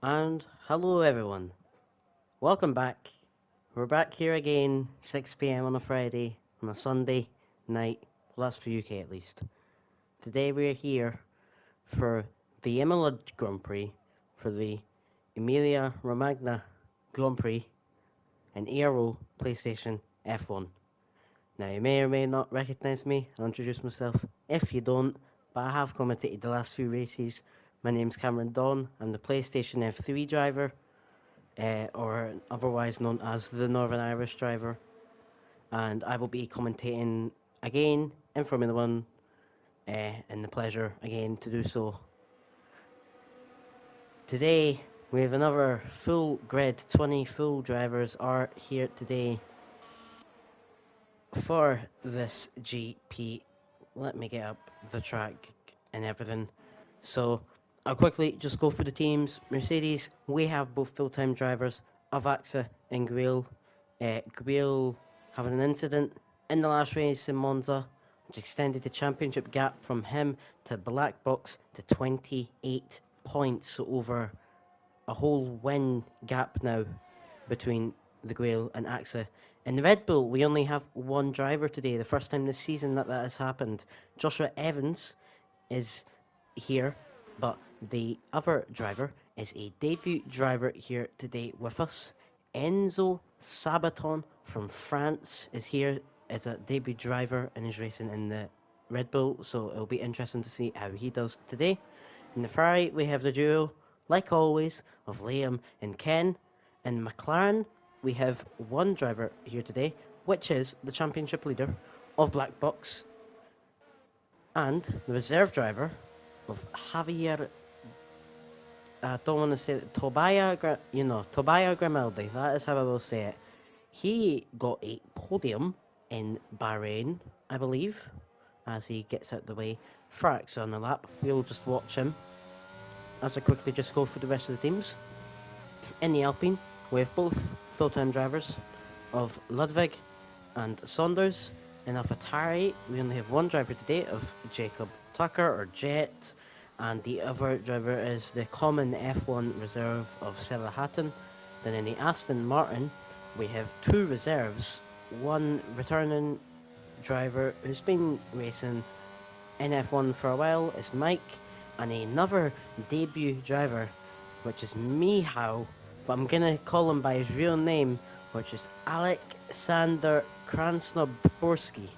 And hello everyone, welcome back. We're back here again, 6 p.m. on a Friday, on a Sunday night, well that's for UK at least. Today we're here for the Imola Grand Prix, for the Emilia-Romagna Grand Prix, and Ero PlayStation F1. Now you may or may not recognise me, I'll introduce myself if you don't, but I have commentated the last few races. My name's Cameron Dawn, I'm the PlayStation F3 driver, or otherwise known as the Northern Irish driver, and I will be commentating again in Formula One, and the pleasure again to do so. Today we have another full grid, 20 full drivers are here today for this GP. Let me get up the track and everything. So I'll quickly just go through the teams. Mercedes, we have both full-time drivers, Avaxa and Guil. Guil having an incident in the last race in Monza, which extended the championship gap from him to Black Box to 28 points, so over a whole win gap now between the Guil and AXA. In the Red Bull, we only have one driver today, the first time this season that has happened. Joshua Evans is here, but the other driver is a debut driver here today with us. Enzo Sabaton from France is here as a debut driver and is racing in the Red Bull, so it'll be interesting to see how he does today. In the Ferrari, we have the duo, like always, of Liam and Ken. In McLaren, we have one driver here today, which is the championship leader of Black Box, and the reserve driver of Javier. I don't want to say it, Tobias Grimaldi. That is how I will say it. He got a podium in Bahrain, I believe, as he gets out the way. Frax on the lap. We'll just watch him as I quickly just go through the rest of the teams. In the Alpine, we have both full-time drivers of Ludwig and Saunders. In AlphaTauri, we only have one driver today of Jacob Tucker, or Jet, and the other driver is the common F1 reserve of Sella Hatton. Then in the Aston Martin, we have two reserves, one returning driver who's been racing in F1 for a while is Mike, and another debut driver, which is Michał, but I'm gonna call him by his real name, which is Aleksander Krasnoborski.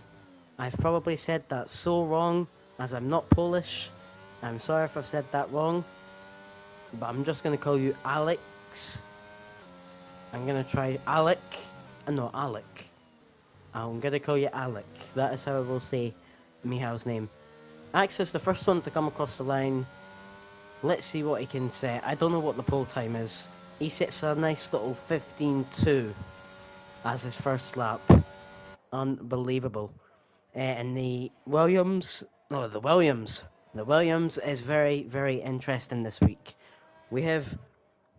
I've probably said that so wrong, as I'm not Polish. I'm sorry if I've said that wrong, but I'm just gonna call you Alex. I'm gonna try Alec. No, Alec. I'm gonna call you Alec. That is how I will say Michał's name. Ax is the first one to come across the line. Let's see what he can say. I don't know what the pole time is. He sets a nice little 15.2 as his first lap. Unbelievable. And the Williams is very, very interesting this week. We have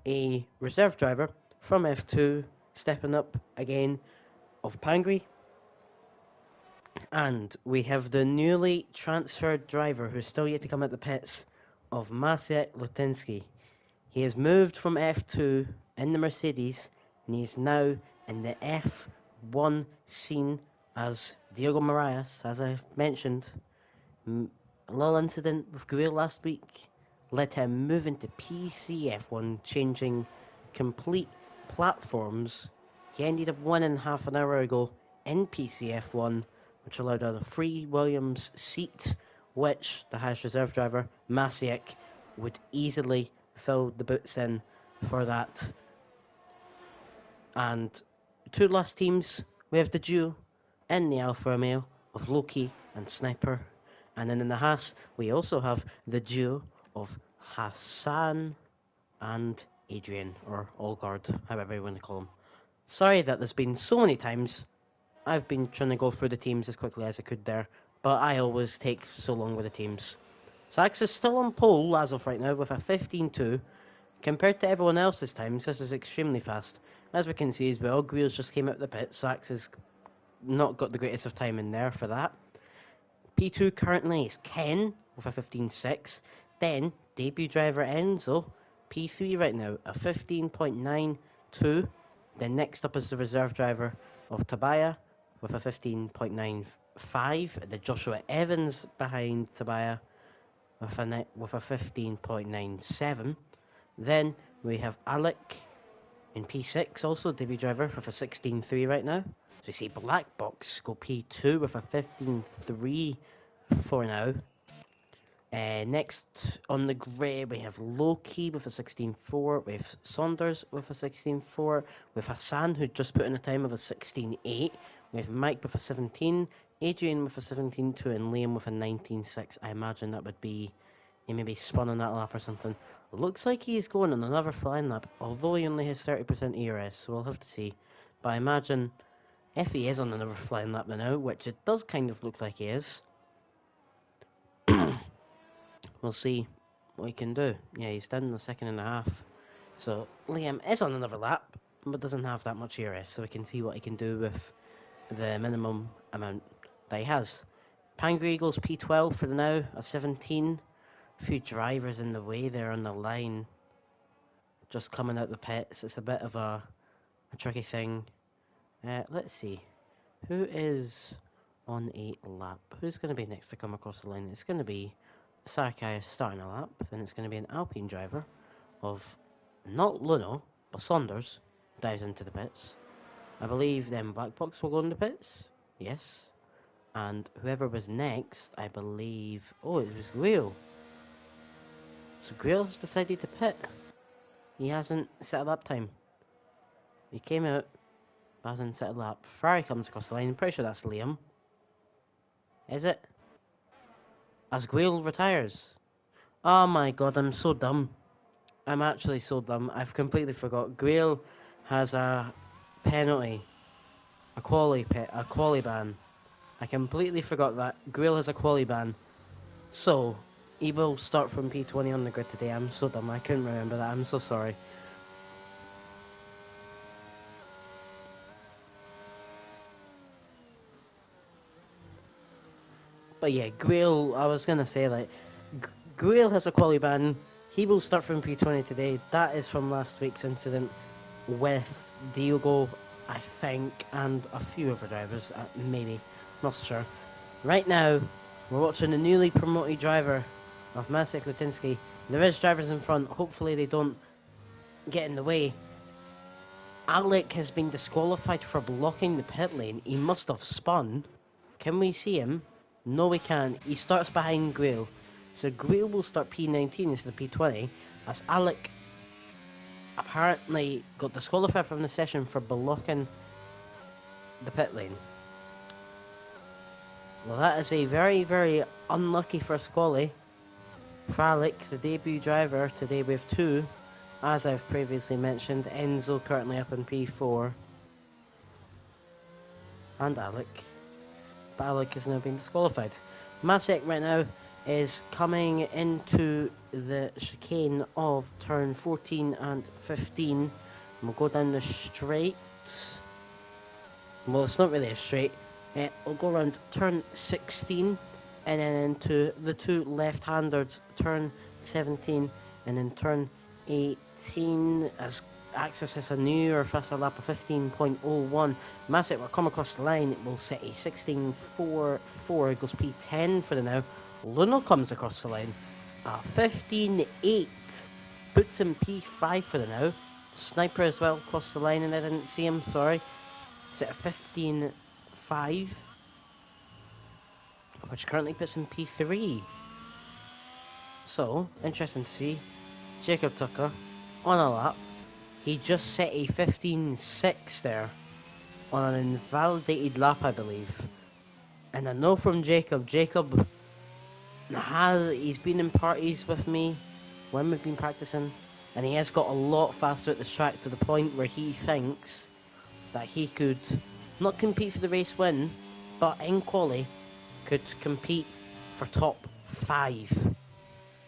a reserve driver from F2 stepping up again of Pangri. And we have the newly transferred driver who's still yet to come at the pits of Maciej Lutinsky. He has moved from F2 in the Mercedes, and he is now in the F1 scene as Diego Marias, as I mentioned. A little incident with Guil last week led him moving to PCF1, changing complete platforms. He ended up winning half an hour ago in PCF1, which allowed a free Williams seat, which the highest reserve driver, Maciej, would easily fill the boots in for that. And two last teams, we have the duo in the Alfa Romeo of Loki and Sniper. And then in the Haas, we also have the duo of Hassan and Adrian, or Olgard, however you want to call him. Sorry that there's been so many times. I've been trying to go through the teams as quickly as I could there, but I always take so long with the teams. Sax is still on pole as of right now with a 15.2. Compared to everyone else's times, this is extremely fast. As we can see as well, Guil's just came out the pit. Sax has not got the greatest of time in there for that. P2 currently is Ken with a 15.6. Then debut driver Enzo P3 right now, a 15.92. Then next up is the reserve driver of Tabaya with a 15.95. The Joshua Evans behind Tabaya with a 15.97. Then we have Alec in P6, also debut driver with a 16.3 right now. So we see Black Box go P2 with a 15.3 for now. Next on the grey we have Loki with a 16.4, we have Saunders with a 16.4, we have Hassan who just put in a time of a 16.8, we have Mike with a 17, Adrian with a 17.2 and Liam with a 19.6. I imagine that would be, he maybe spun on that lap or something. Looks like he's going on another flying lap, although he only has 30% ERS, so we'll have to see. But I imagine if he is on another flying lap now, which it does kind of look like he is, we'll see what he can do. Yeah, he's down in the second and a half. So Liam is on another lap, but doesn't have that much ERS, so we can see what he can do with the minimum amount that he has. Pangry Eagles P12 for the now, a 17. A few drivers in the way there on the line, just coming out the pits. It's a bit of a tricky thing. Let's see, who is on a lap? Who's going to be next to come across the line? It's going to be Sakai starting a lap, then it's going to be an Alpine driver of not Luno, but Saunders, dives into the pits. I believe then Black Box will go in the pits, yes. And whoever was next, I believe, oh, it was Guile. So Guile's decided to pit. He hasn't set a lap time. He came out, but hasn't set a lap. Ferrari comes across the line, I'm pretty sure that's Liam. Is it? As Guile retires. Oh my god, I'm so dumb. I'm actually so dumb. I've completely forgot. Guile has a penalty. A quali ban. I completely forgot that. Guile has a quali ban. So, he will start from P20 on the grid today. I'm so dumb. I couldn't remember that. I'm so sorry. But yeah, Guile, I was going to say, like, Guile has a quali ban. He will start from P20 today. That is from last week's incident with Diogo, I think, and a few other drivers, maybe. Not so sure. Right now, we're watching the newly promoted driver of Masek Lutinsky. There is drivers in front. Hopefully they don't get in the way. Alec has been disqualified for blocking the pit lane. He must have spun. Can we see him? No, we can't. He starts behind Guile. So Guile will start P19 instead of P20, as Alec apparently got disqualified from the session for blocking the pit lane. Well, that is a very, very unlucky first quali for Alec, the debut driver. Today we have two, as I've previously mentioned. Enzo currently up in P4, and Alec. But Alec has now been disqualified. Masek right now is coming into the chicane of turn 14 and 15. We'll go down the straight. Well, it's not really a straight. We'll go around turn 16 and then into the two left-handers, turn 17 and then turn 18, as Access has a new or faster lap of 15.01. Masek will come across the line. It will set a 16.44. It goes P10 for the now. Luno comes across the line. 15.8 puts him P5 for the now. Sniper as well across the line, and I didn't see him, sorry. Set a 15.5, which currently puts him P3. So, interesting to see. Jacob Tucker on a lap. He just set a 15.6 there on an invalidated lap, I believe. And I know from Jacob he's been in parties with me when we've been practicing, and he has got a lot faster at the track to the point where he thinks that he could not compete for the race win, but in quali could compete for top 5.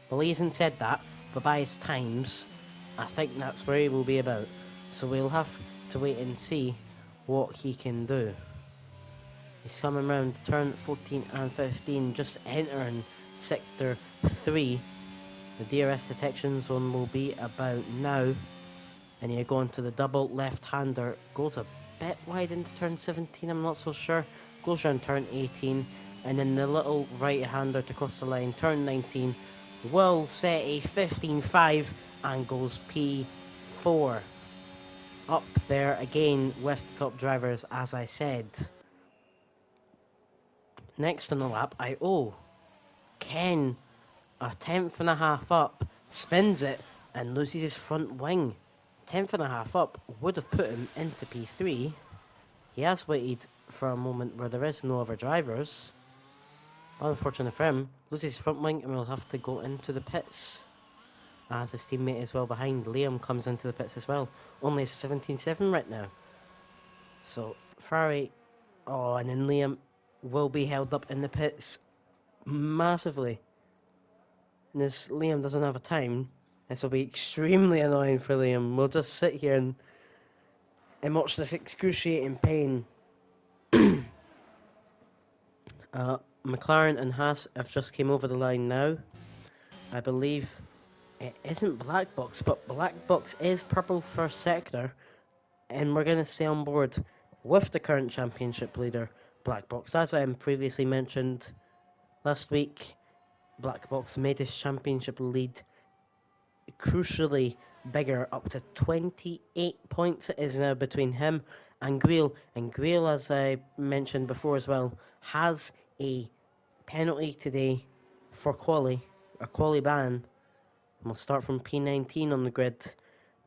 Well, he hasn't said that, but by his times, I think that's where he will be about. So we'll have to wait and see what he can do. He's coming around turn 14 and 15, just entering sector 3. The DRS detection zone will be about now. And you're going to the double left-hander. Goes a bit wide into turn 17, I'm not so sure. Goes around turn 18. And then the little right-hander to cross the line, turn 19. Will set a 15.5 and goes P4. Up there again with the top drivers, as I said. Next on the lap, Ken, a tenth and a half up, spins it and loses his front wing. Tenth and a half up would have put him into P3. He has waited for a moment where there is no other drivers. Unfortunately for him, loses his front wing and will have to go into the pits. As his teammate is well behind, Liam comes into the pits as well. Only a 17.7 right now. So, Ferrari, and then Liam will be held up in the pits massively. And as Liam doesn't have a time, this will be extremely annoying for Liam. We'll just sit here and watch this excruciating pain. McLaren and Haas have just came over the line now. I believe it isn't Black Box, but Black Box is purple first sector. And we're going to stay on board with the current championship leader, Black Box. As I previously mentioned last week, Black Box made his championship lead crucially bigger, up to 28 points it is now between him and Guile. And Guile, as I mentioned before as well, has a penalty today for a quali ban. We'll start from P19 on the grid.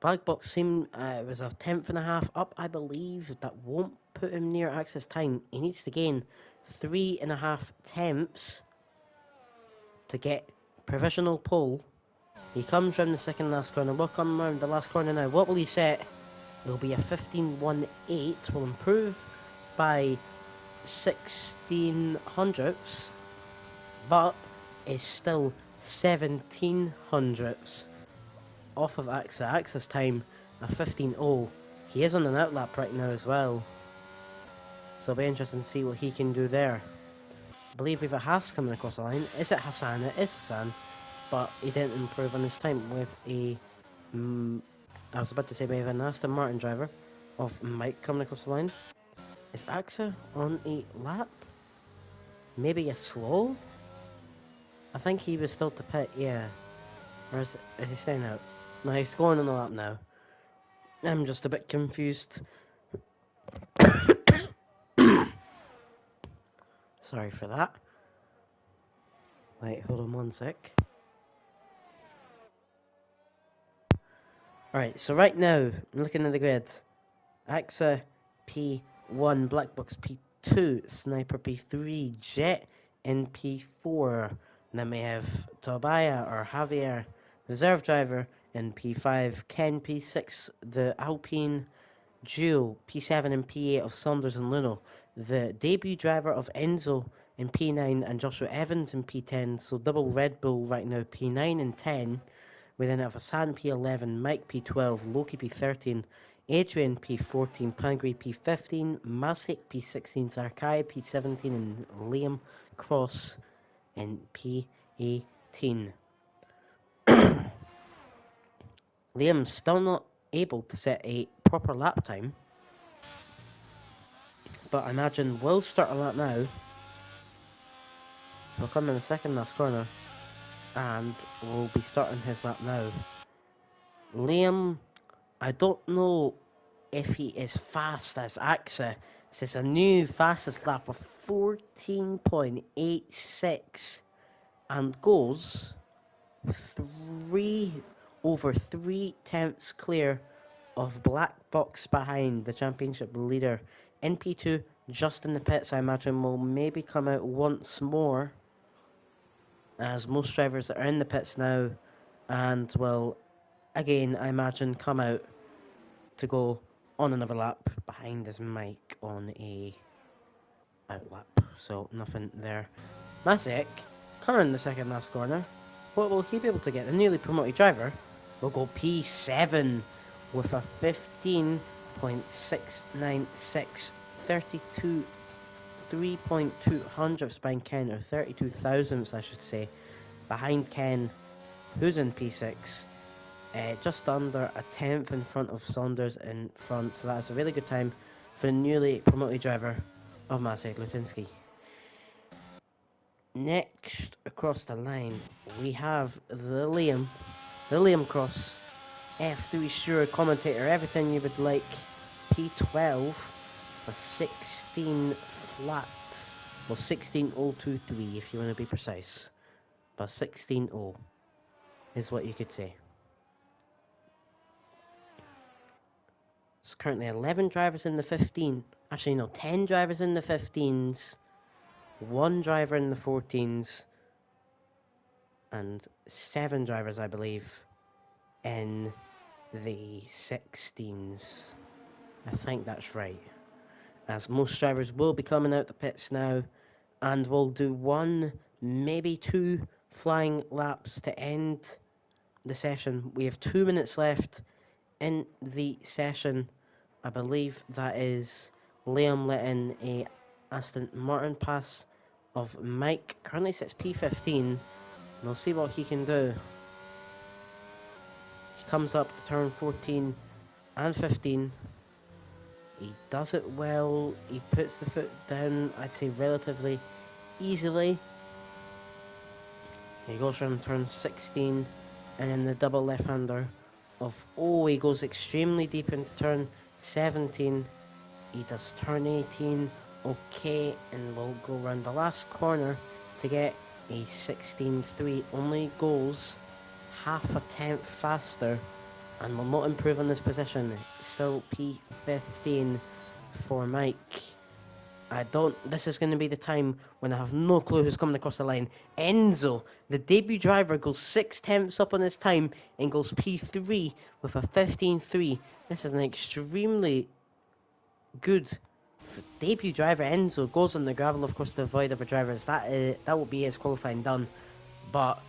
Black Box seemed it was a tenth and a half up, I believe. That won't put him near access time. He needs to gain 3.5 tenths to get provisional pole. He comes round the second last corner. We'll come round the last corner now. What will he set? It'll be a 15.18. Will improve by 16 hundredths, but is still 17 hundredths off of access time, a 15.0. He is on an outlap right now as well, so it'll be interesting to see what he can do there. I believe we've a Haas coming across the line. Is it Hassan? It is Hassan, but he didn't improve on his time with I was about to say we have an Aston Martin driver of Mike coming across the line. Is AXA on a lap? Maybe a slow? I think he was still to pit, yeah. Or is he staying out? No, he's going on the lap now. I'm just a bit confused. Sorry for that. Wait, hold on one sec. Alright, so right now, I'm looking at the grid. AXA P1, Black Box P2, Sniper P3, Jet in P4. And then we have Tobias or Javier, reserve driver in P5, Ken P6, the Alpine duo P7 and P8 of Saunders and Luno, the debut driver of Enzo in P9 and Joshua Evans in P10, so double Red Bull right now, P9 and 10. We then have Hassan P11, Mike P12, Loki P13, Adrian P14, Pangri P15, Masik P16, Zarkai P17, and Liam Cross in P18. Liam's still not able to set a proper lap time, but I imagine we'll start a lap now. We'll come in the second last corner, and we'll be starting his lap now. Liam, I don't know if he is fast as AXA. This is a new fastest lap of 14.86 and goes over 3 tenths clear of Black Box behind the championship leader. In P2, just in the pits, I imagine will maybe come out once more, as most drivers that are in the pits now, and will again, I imagine, come out to go on another lap behind his Mike on a outlap. So nothing there. Masek, coming in the second last corner. What will he be able to get? The newly promoted driver will go P7 with a 15.696, 3.2 hundredths behind Ken, or 32 thousandths I should say, behind Ken who's in P6. Just under a tenth in front of Saunders in front, so that's a really good time for the newly promoted driver of Maciej Lutiński. Next across the line, we have the Liam Cross, F3 Steward commentator, everything you would like, P12, a 16 flat, well 16.023 if you want to be precise, but 16.0 is what you could say. There's currently 11 drivers in the 15, actually no, 10 drivers in the 15s, 1 driver in the 14s, and 7 drivers, I believe, in the 16s. I think that's right. As most drivers will be coming out the pits now, and we'll do 1, maybe 2 flying laps to end the session. We have 2 minutes left in the session. I believe that is Liam letting a Aston Martin pass of Mike. Currently sits P15, and we'll see what he can do. He comes up to turn 14 and 15. He does it well. He puts the foot down, I'd say relatively easily. He goes around turn 16, and then the double left-hander of, he goes extremely deep into turn 17. He does turn 18, okay, and we'll go around the last corner to get a 16.3. Only goes half a tenth faster, and will not improve on this position. Still P15 for Mike. This is going to be the time when I have no clue who's coming across the line. Enzo, the debut driver, goes 6 tenths up on his time and goes P3 with a 15.3. This is an extremely good debut driver. Enzo goes on the gravel, of course, to avoid other drivers. That will be his qualifying done. But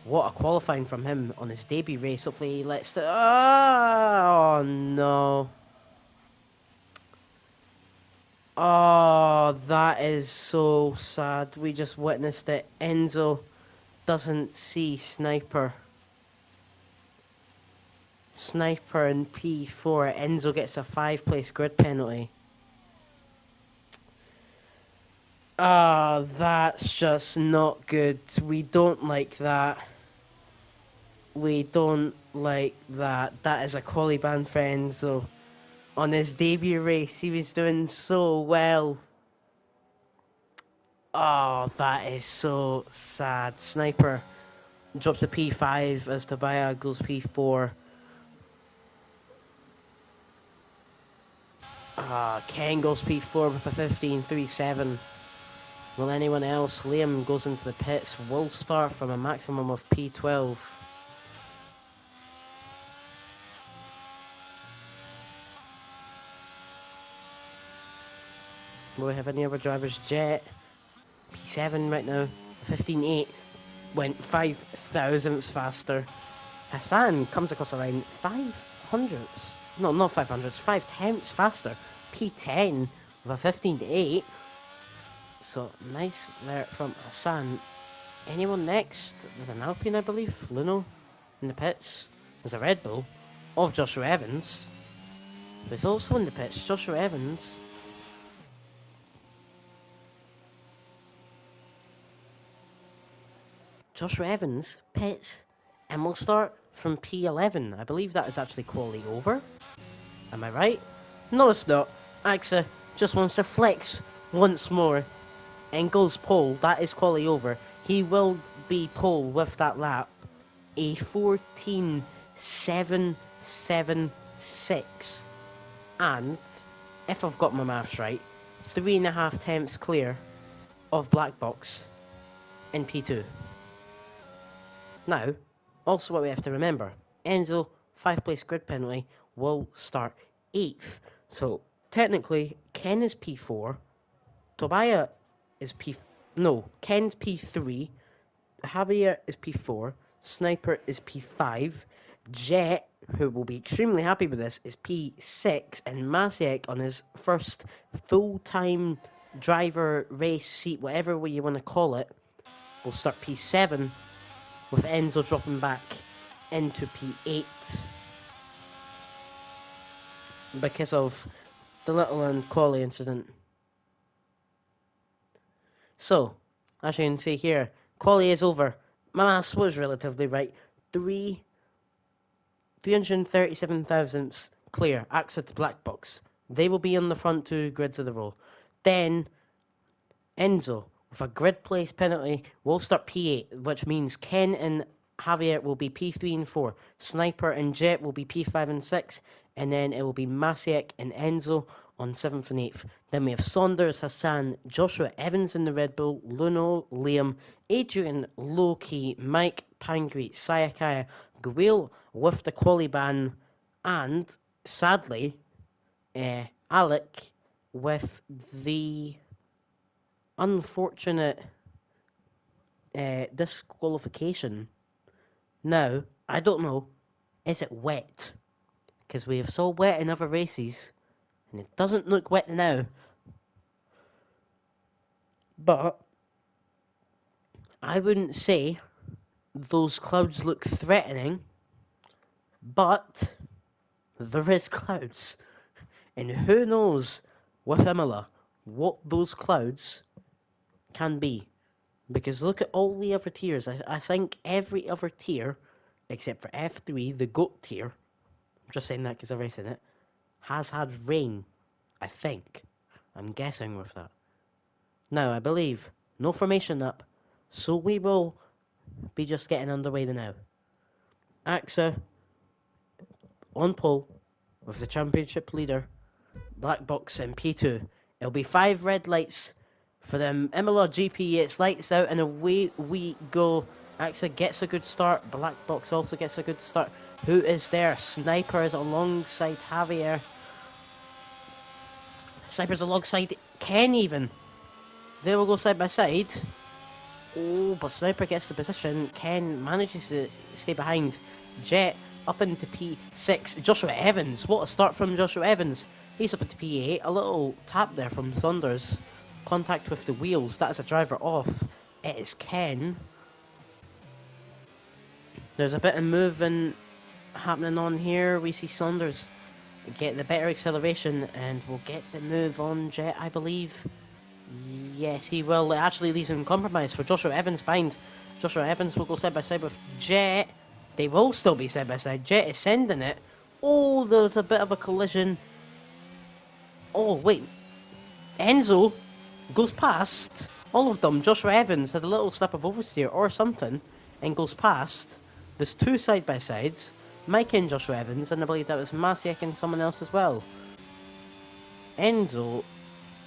what a qualifying from him on his debut race. Hopefully he lets it. Oh no. Oh, that is so sad. We just witnessed it. Enzo doesn't see Sniper. Sniper in P4. Enzo gets a 5-place grid penalty. Ah, that's just not good. We don't like that. We don't like that. That is a quali ban for Enzo. On his debut race, he was doing so well. Oh, that is so sad. Sniper drops a P5 as Tobias goes P4. Ken goes P4 with a 15.37. Will anyone else? Liam goes into the pits. Will start from a maximum of P12. Will we have any other drivers? Jet, P7 right now, 15.8, went 5 thousandths faster. Hassan comes across the line 500ths, no, not 500ths, 5 tenths faster. P10 with a 15.8. So nice there from Hassan. Anyone next? There's an Alpine, I believe. Luno in the pits. There's a Red Bull of Joshua Evans. There's also in the pits Joshua Evans. Joshua Evans pits, and we'll start from P11. I believe that is actually quali over. Am I right? No, it's not. AXA just wants to flex once more and goes pole. That is quali over. He will be pole with that lap. A 14.776. And, if I've got my maths right, 3.5 tenths clear of Black Box in P2. Now, also what we have to remember, Enzo, 5-place grid penalty, will start 8th. So, technically, Ken is P4, Tobias is Ken's P3, Javier is P4, Sniper is P5, Jet, who will be extremely happy with this, is P6, and Maciej on his first full-time driver race seat, whatever way you want to call it, will start P7. with Enzo dropping back into P8 because of the little and quality incident. So, as you can see here, quality is over. My maths was relatively right. 337 thousandths clear, AXA to black box. They will be on the front two grids of the roll. Then, Enzo, with a grid place penalty, will start P8, which means Ken and Javier will be P3 and 4. Sniper and Jet will be P5 and 6. And then it will be Masiek and Enzo on 7th and 8th. Then we have Saunders, Hassan, Joshua Evans in the Red Bull, Luno, Liam, Adrian, Loki, Mike, Pangri, Sayakaya, Gwil with the quali ban, and sadly, Alec with the unfortunate disqualification. Now, I don't know, is it wet? Because we have saw wet in other races, and it doesn't look wet now. But I wouldn't say those clouds look threatening, but there is clouds. And who knows with Imola what those clouds can be. Because look at all the other tiers. I think every other tier, except for F3, the GOAT tier, I'm just saying that because I've raced in it, has had rain, I think. I'm guessing with that. Now, I believe no formation up, so we will be just getting underway now. AXA on pole with the championship leader, black box in P2. It'll be 5 red lights for them. Emilia-Romagna Gp, it's lights out and away we go. AXA gets a good start, black box also gets a good start. Who is there? Sniper is alongside Javier. Sniper's alongside Ken even. They will go side by side. Oh, but Sniper gets the position. Ken manages to stay behind. Jet up into P6. Joshua Evans. What a start from Joshua Evans. He's up into P8. A little tap there from Saunders. Contact with the wheels. That is a driver off. It is Ken. There's a bit of moving happening on here. We see Saunders get the better acceleration and will get the move on Jet, I believe. Yes, he will. It actually leaves him compromised for Joshua Evans behind. Joshua Evans will go side by side with Jet. They will still be side by side. Jet is sending it. Oh, there's a bit of a collision. Oh, wait. Enzo goes past all of them. Joshua Evans had a little slip of oversteer or something and goes past. There's 2 side by sides. Mike and Joshua Evans, and I believe that was Masiek and someone else as well. Enzo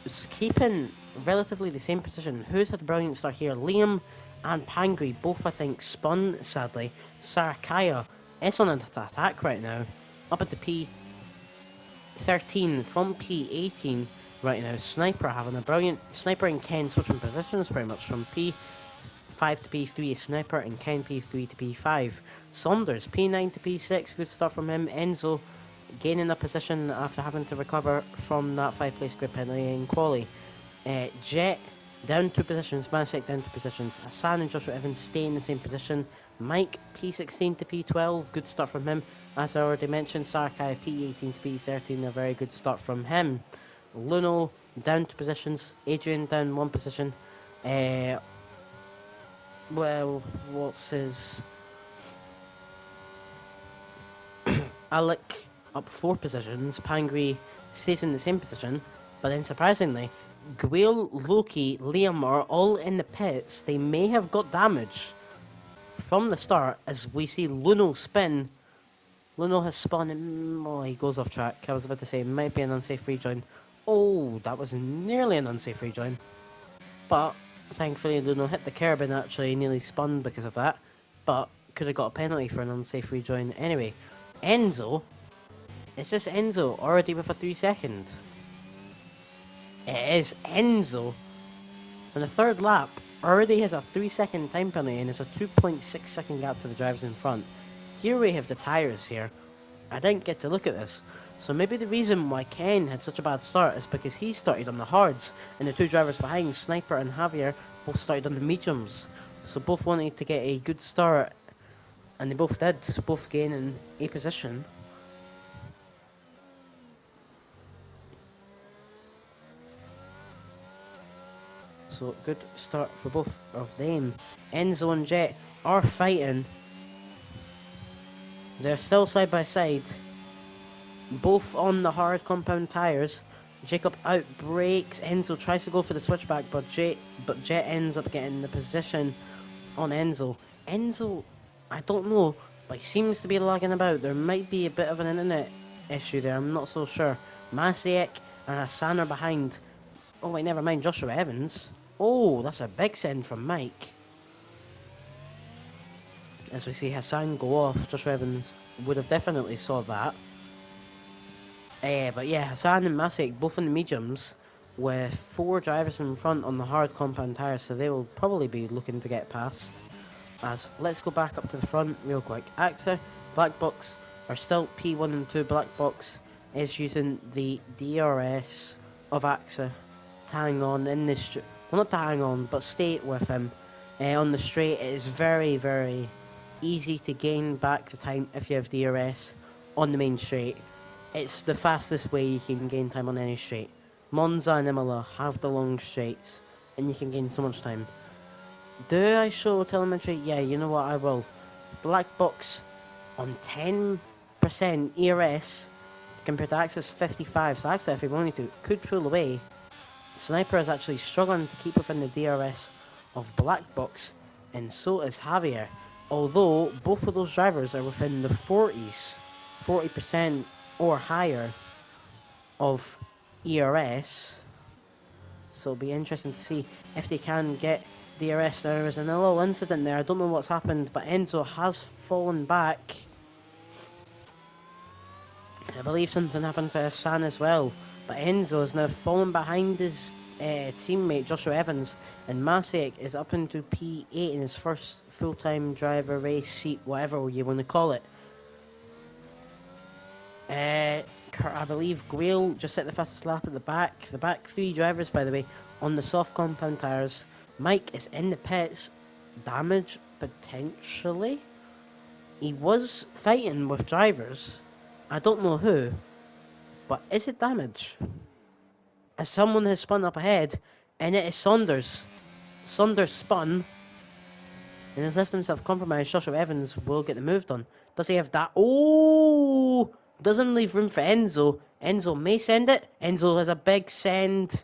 is keeping relatively the same position. Who's had a brilliant start here? Liam and Pangri, both I think spun, sadly. Sarakaya is on an attack right now. Up at the P13 from P18 right now. Sniper having a brilliant... Sniper and Ken switching positions pretty much from P5 to P3 is Sniper and Ken P3 to P5. Saunders P9 to P6, good start from him. Enzo gaining a position after having to recover from that 5th place grid penalty in quali. Jet down 2 positions, Masek down 2 positions. Hassan and Joshua Evans stay in the same position. Mike P16 to P12, good start from him. As I already mentioned, Sarakai P18 to P13, a very good start from him. Luno down 2 positions, Adrian down 1 position. Well, what's his... Alec up 4 positions. Pangri stays in the same position, but then surprisingly, Gwil, Loki, Liam are all in the pits. They may have got damage from the start as we see Luno spin. Luno has spun and he goes off track. I was about to say it might be an unsafe rejoin. Oh, that was nearly an unsafe rejoin. But thankfully Luno hit the curb and actually nearly spun because of that. But could have got a penalty for an unsafe rejoin anyway. Enzo, is this Enzo already with a 3 second? It is Enzo. On the 3rd lap, already has a 3 second time penalty and it's a 2.6 second gap to the drivers in front. Here we have the tyres here. I didn't get to look at this. So maybe the reason why Ken had such a bad start is because he started on the hards and the 2 drivers behind, Sniper and Javier, both started on the mediums. So both wanted to get a good start, and they both did, both gaining a position. So good start for both of them. Enzo and Jet are fighting. They're still side by side, both on the hard compound tyres. Jacob outbrakes. Enzo tries to go for the switchback, but Jet ends up getting the position on Enzo. Enzo, I don't know, but he seems to be lagging about. There might be a bit of an internet issue there, I'm not so sure. Masiek and Hassan are behind. Oh wait, never mind, Joshua Evans. Oh, that's a big send from Mike. As we see Hassan go off, Joshua Evans would have definitely saw that. But yeah, Hassan and Masiek both in the mediums, with 4 drivers in front on the hard compound tyres, so they will probably be looking to get past. As let's go back up to the front real quick. AXA, Black Box are still P1 and 2. Black Box is using the DRS of AXA to hang on in this, well, not to hang on, but stay with him. On the straight, it is very, very easy to gain back the time if you have DRS on the main straight. It's the fastest way you can gain time on any straight. Monza and Imola have the long straights, and you can gain so much time. Do I show telemetry? Yeah, you know what, I will. Black Box on 10% ERS compared to AXA's 55, so AXA, if he wanted to, could pull away. Sniper is actually struggling to keep within the DRS of Black Box, and so is Javier. Although both of those drivers are within the 40s, 40% or higher of ERS, so it'll be interesting to see if they can get DRS. There was a little incident there, I don't know what's happened, but Enzo has fallen back. I believe something happened to Hassan as well, but Enzo is now fallen behind his teammate Joshua Evans, and Masiek is up into P8 in his first full-time driver race seat, whatever you want to call it. I believe Guile just set the fastest lap at the back. The back 3 drivers, by the way, on the soft compound tyres. Mike is in the pits. Damage, potentially. He was fighting with drivers. I don't know who, but is it damage? As someone has spun up ahead, and it is Saunders. Saunders spun and has left himself compromised. Joshua Evans will get the move done. Does he have that? Oh! Doesn't leave room for Enzo. Enzo may send it. Enzo has a big send.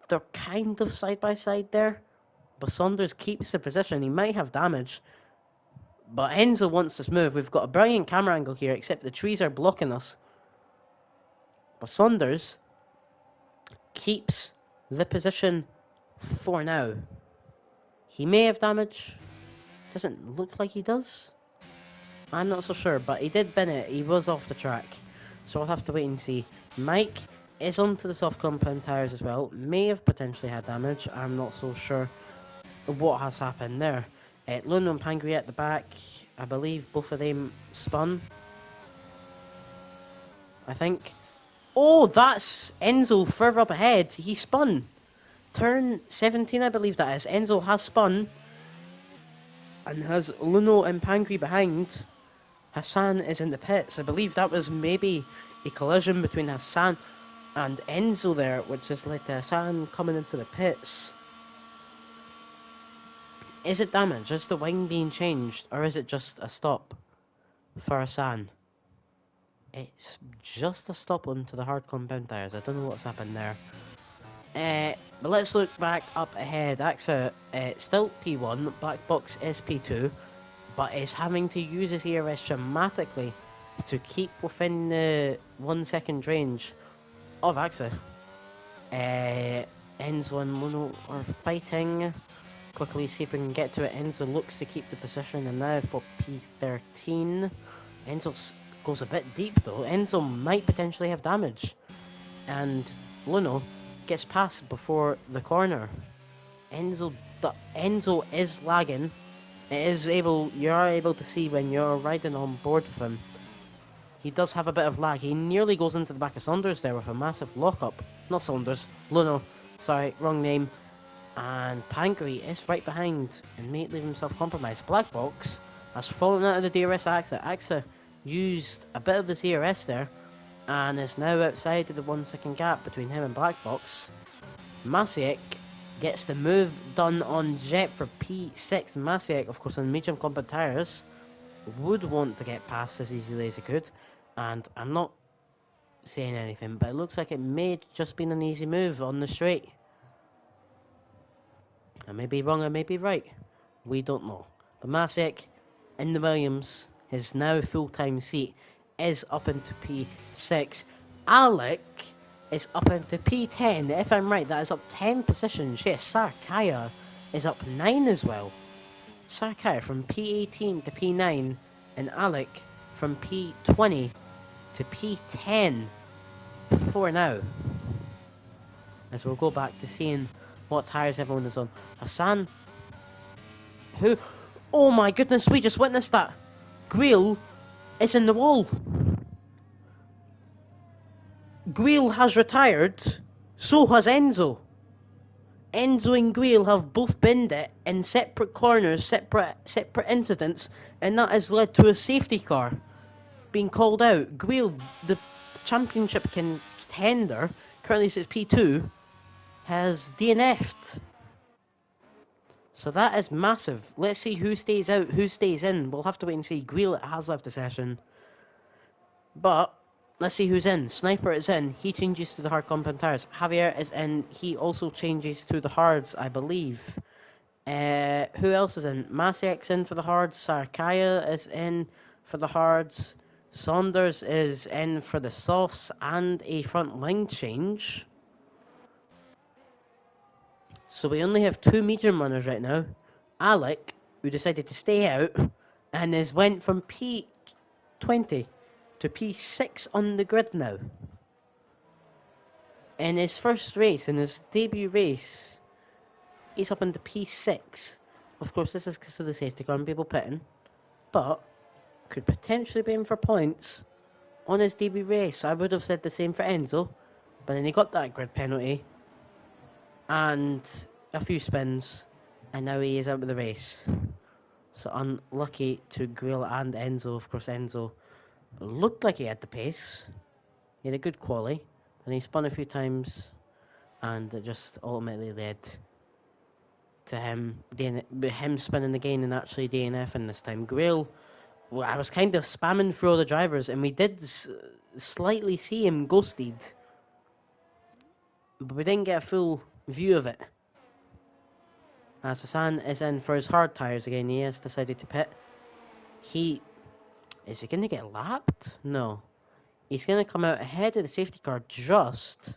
They're kind of side by side there, but Saunders keeps the position. He might have damage, but Enzo wants this move. We've got a brilliant camera angle here, except the trees are blocking us. But Saunders keeps the position for now. He may have damage. Doesn't look like he does. I'm not so sure, but he did bin it. He was off the track, so I'll have to wait and see. Mike is onto the soft compound tyres as well. May have potentially had damage. I'm not so sure what has happened there. Luno and Pangri at the back. I believe both of them spun, I think. Oh, that's Enzo further up ahead. He spun. Turn 17, I believe that is. Enzo has spun and has Luno and Pangri behind. Hassan is in the pits. I believe that was maybe a collision between Hassan and Enzo there, which has led to Hassan coming into the pits. Is it damage? Is the wing being changed? Or is it just a stop for Hassan? It's just a stop onto the hard compound tyres. I don't know what's happened there. But let's look back up ahead. AXA still P1, Black Box is P2, but is having to use his ERS dramatically to keep within the 1 second range of AXA. Enzo and Luno are fighting. Quickly see if we can get to it. Enzo looks to keep the position, and now for P13. Enzo goes a bit deep though. Enzo might potentially have damage, and Luno gets past before the corner. Enzo is lagging. You are able to see when you're riding on board with him. He does have a bit of lag. He nearly goes into the back of Saunders there with a massive lockup. Not Saunders, Luno. Sorry, wrong name. And Pangri is right behind and may leave himself compromised. Black Box has fallen out of the DRS AXA. AXA used a bit of the DRS there and is now outside of the 1 second gap between him and Black Box. Masiek gets the move done on Jet for P6. Masiek, of course, on medium combat tyres, would want to get past as easily as he could. And I'm not saying anything, but it looks like it may just been an easy move on the straight. I may be wrong, I may be right. We don't know. But Masiek in the Williams, his now full-time seat, is up into P6. Alec is up into P10. If I'm right, that is up 10 positions. Yes, Sarkaya is up 9 as well. Sarkaya from P18 to P9, and Alec from P20 to P10 for now. As we'll go back to seeing what tyres everyone is on. Hassan, who... Oh my goodness, we just witnessed that. Guil is in the wall. Guil has retired, so has Enzo. Enzo and Guil have both binned it in separate corners, separate incidents, and that has led to a safety car being called out. Guil, the championship contender, currently sits P2, has DNF'd. So that is massive. Let's see who stays out, who stays in. We'll have to wait and see. Guil has left the session. But let's see who's in. Sniper is in. He changes to the hard compound tires. Javier is in. He also changes to the hards, I believe. Who else is in? Masiek's in for the hards. Sarkaya is in for the hards. Saunders is in for the softs and a front line change. So we only have 2 medium runners right now. Alec, who decided to stay out, and went from P20 to P6 on the grid now. In his first race, in his debut race, he's up into P6. Of course, this is because of the safety car and people pitting, but could potentially be in for points on his debut race. I would have said the same for Enzo, but then he got that grid penalty and a few spins, and now he is out of the race. So unlucky to Guil and Enzo. Of course, Enzo looked like he had the pace. He had a good quali, and he spun a few times, and it just ultimately led to him spinning again and actually DNFing this time. Guil, well, I was kind of spamming through all the drivers, and we did slightly see him ghosted, but we didn't get a full view of it. As Hassan is in for his hard tyres again, he has decided to pit. Is he going to get lapped? No. He's going to come out ahead of the safety car just.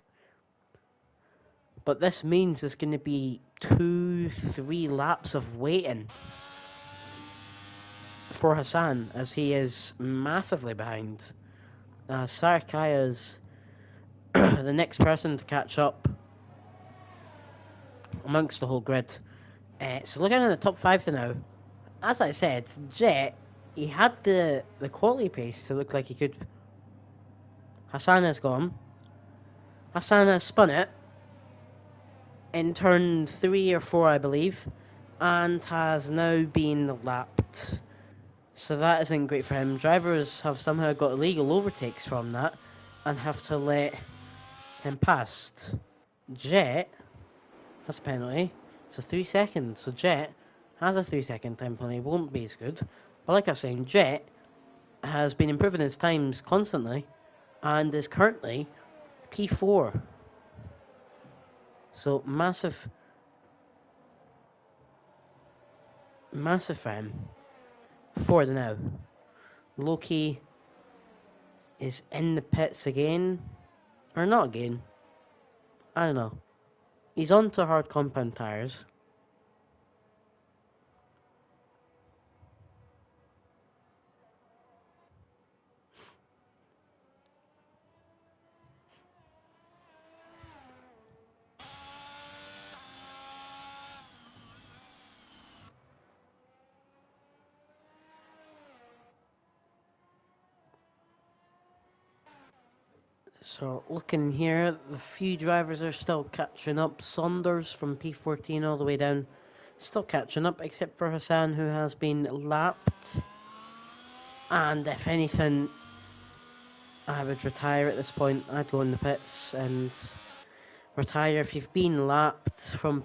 But this means there's going to be 2-3 laps of waiting for Hassan, as he is massively behind. Sarkaya's the next person to catch up amongst the whole grid. So looking at the top 5 to now, as I said, Jet, he had the quality pace to look like he could. Hassan has gone. Hassan has spun it in turn 3 or 4, I believe, and has now been lapped. So that isn't great for him. Drivers have somehow got illegal overtakes from that and have to let him past. Jet has a penalty. So 3 seconds. So Jet has a 3-second time penalty. Won't be as good. But like I was saying, Jet has been improving his times constantly and is currently P4. So massive for him for the now. Loki is in the pits again. Or not again. I don't know. He's on to hard compound tyres. So looking here, the few drivers are still catching up. Saunders from P14 all the way down, still catching up, except for Hassan, who has been lapped. And if anything, I would retire at this point. I'd go in the pits and retire. If you've been lapped from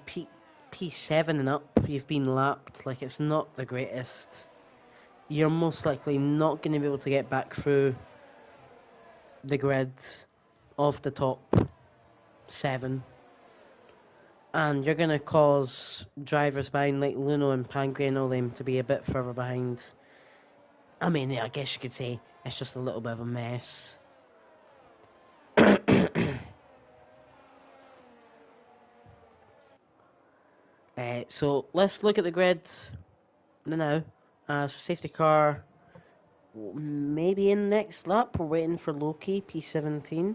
P7 and up, you've been lapped. Like, it's not the greatest. You're most likely not going to be able to get back through the grid of the top 7. And you're going to cause drivers behind like Luno and Pangri and all them to be a bit further behind. I mean, yeah, I guess you could say it's just a little bit of a mess. So let's look at the grid now. So safety car maybe in next lap. We're waiting for Loki, P17,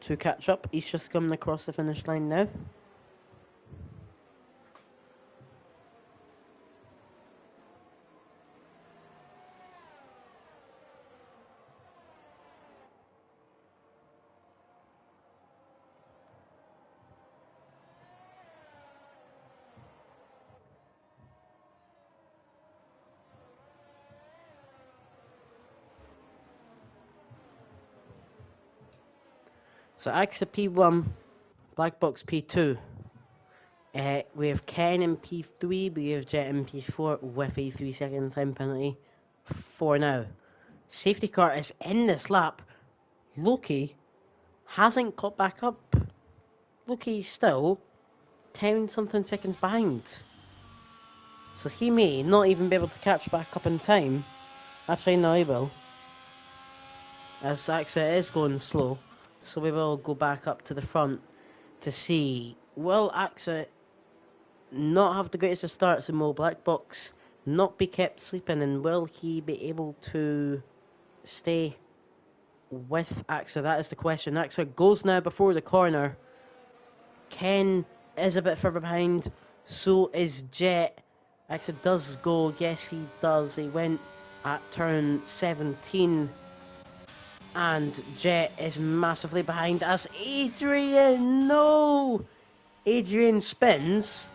to catch up. He's just coming across the finish line now. So AXA P1, Black Box P2. We have Ken in P3, we have Jet in P4 with a 3-second time penalty for now. Safety car is in this lap. Loki hasn't got back up. Loki's still 10 something seconds behind. So he may not even be able to catch back up in time. Actually, no, he will. As AXA is going slow. So we will go back up to the front to see, will AXA not have the greatest of starts in Mo Black Box, not be kept sleeping, and will he be able to stay with AXA? That is the question. AXA goes now before the corner. Ken is a bit further behind, so is Jet. AXA does go, yes he does, he went at turn 17. And Jet is massively behind as Adrian, no! Adrian spins.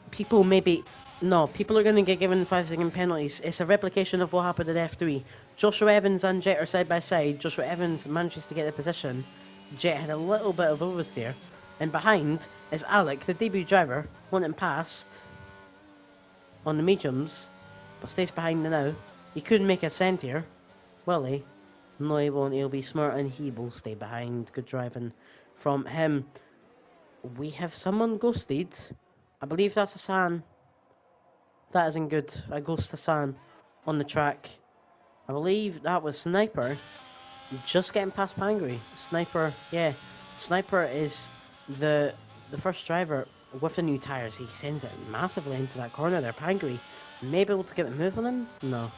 People are going to get given 5-second penalties. It's a replication of what happened at F3. Joshua Evans and Jet are side by side. Joshua Evans manages to get the position. Jet had a little bit of oversteer. And behind is Alec, the debut driver, wanting past on the mediums, but stays behind now. He couldn't make a cent here, will he? No, he won't. He'll be smart and he will stay behind. Good driving from him. We have someone ghosted. I believe that's Hassan. That isn't good. I ghost Hassan on the track. I believe that was Sniper. Just getting past Pangri. Sniper, yeah. Sniper is the first driver with the new tyres. He sends it massively into that corner there. Pangri may be able to get the move on him. No.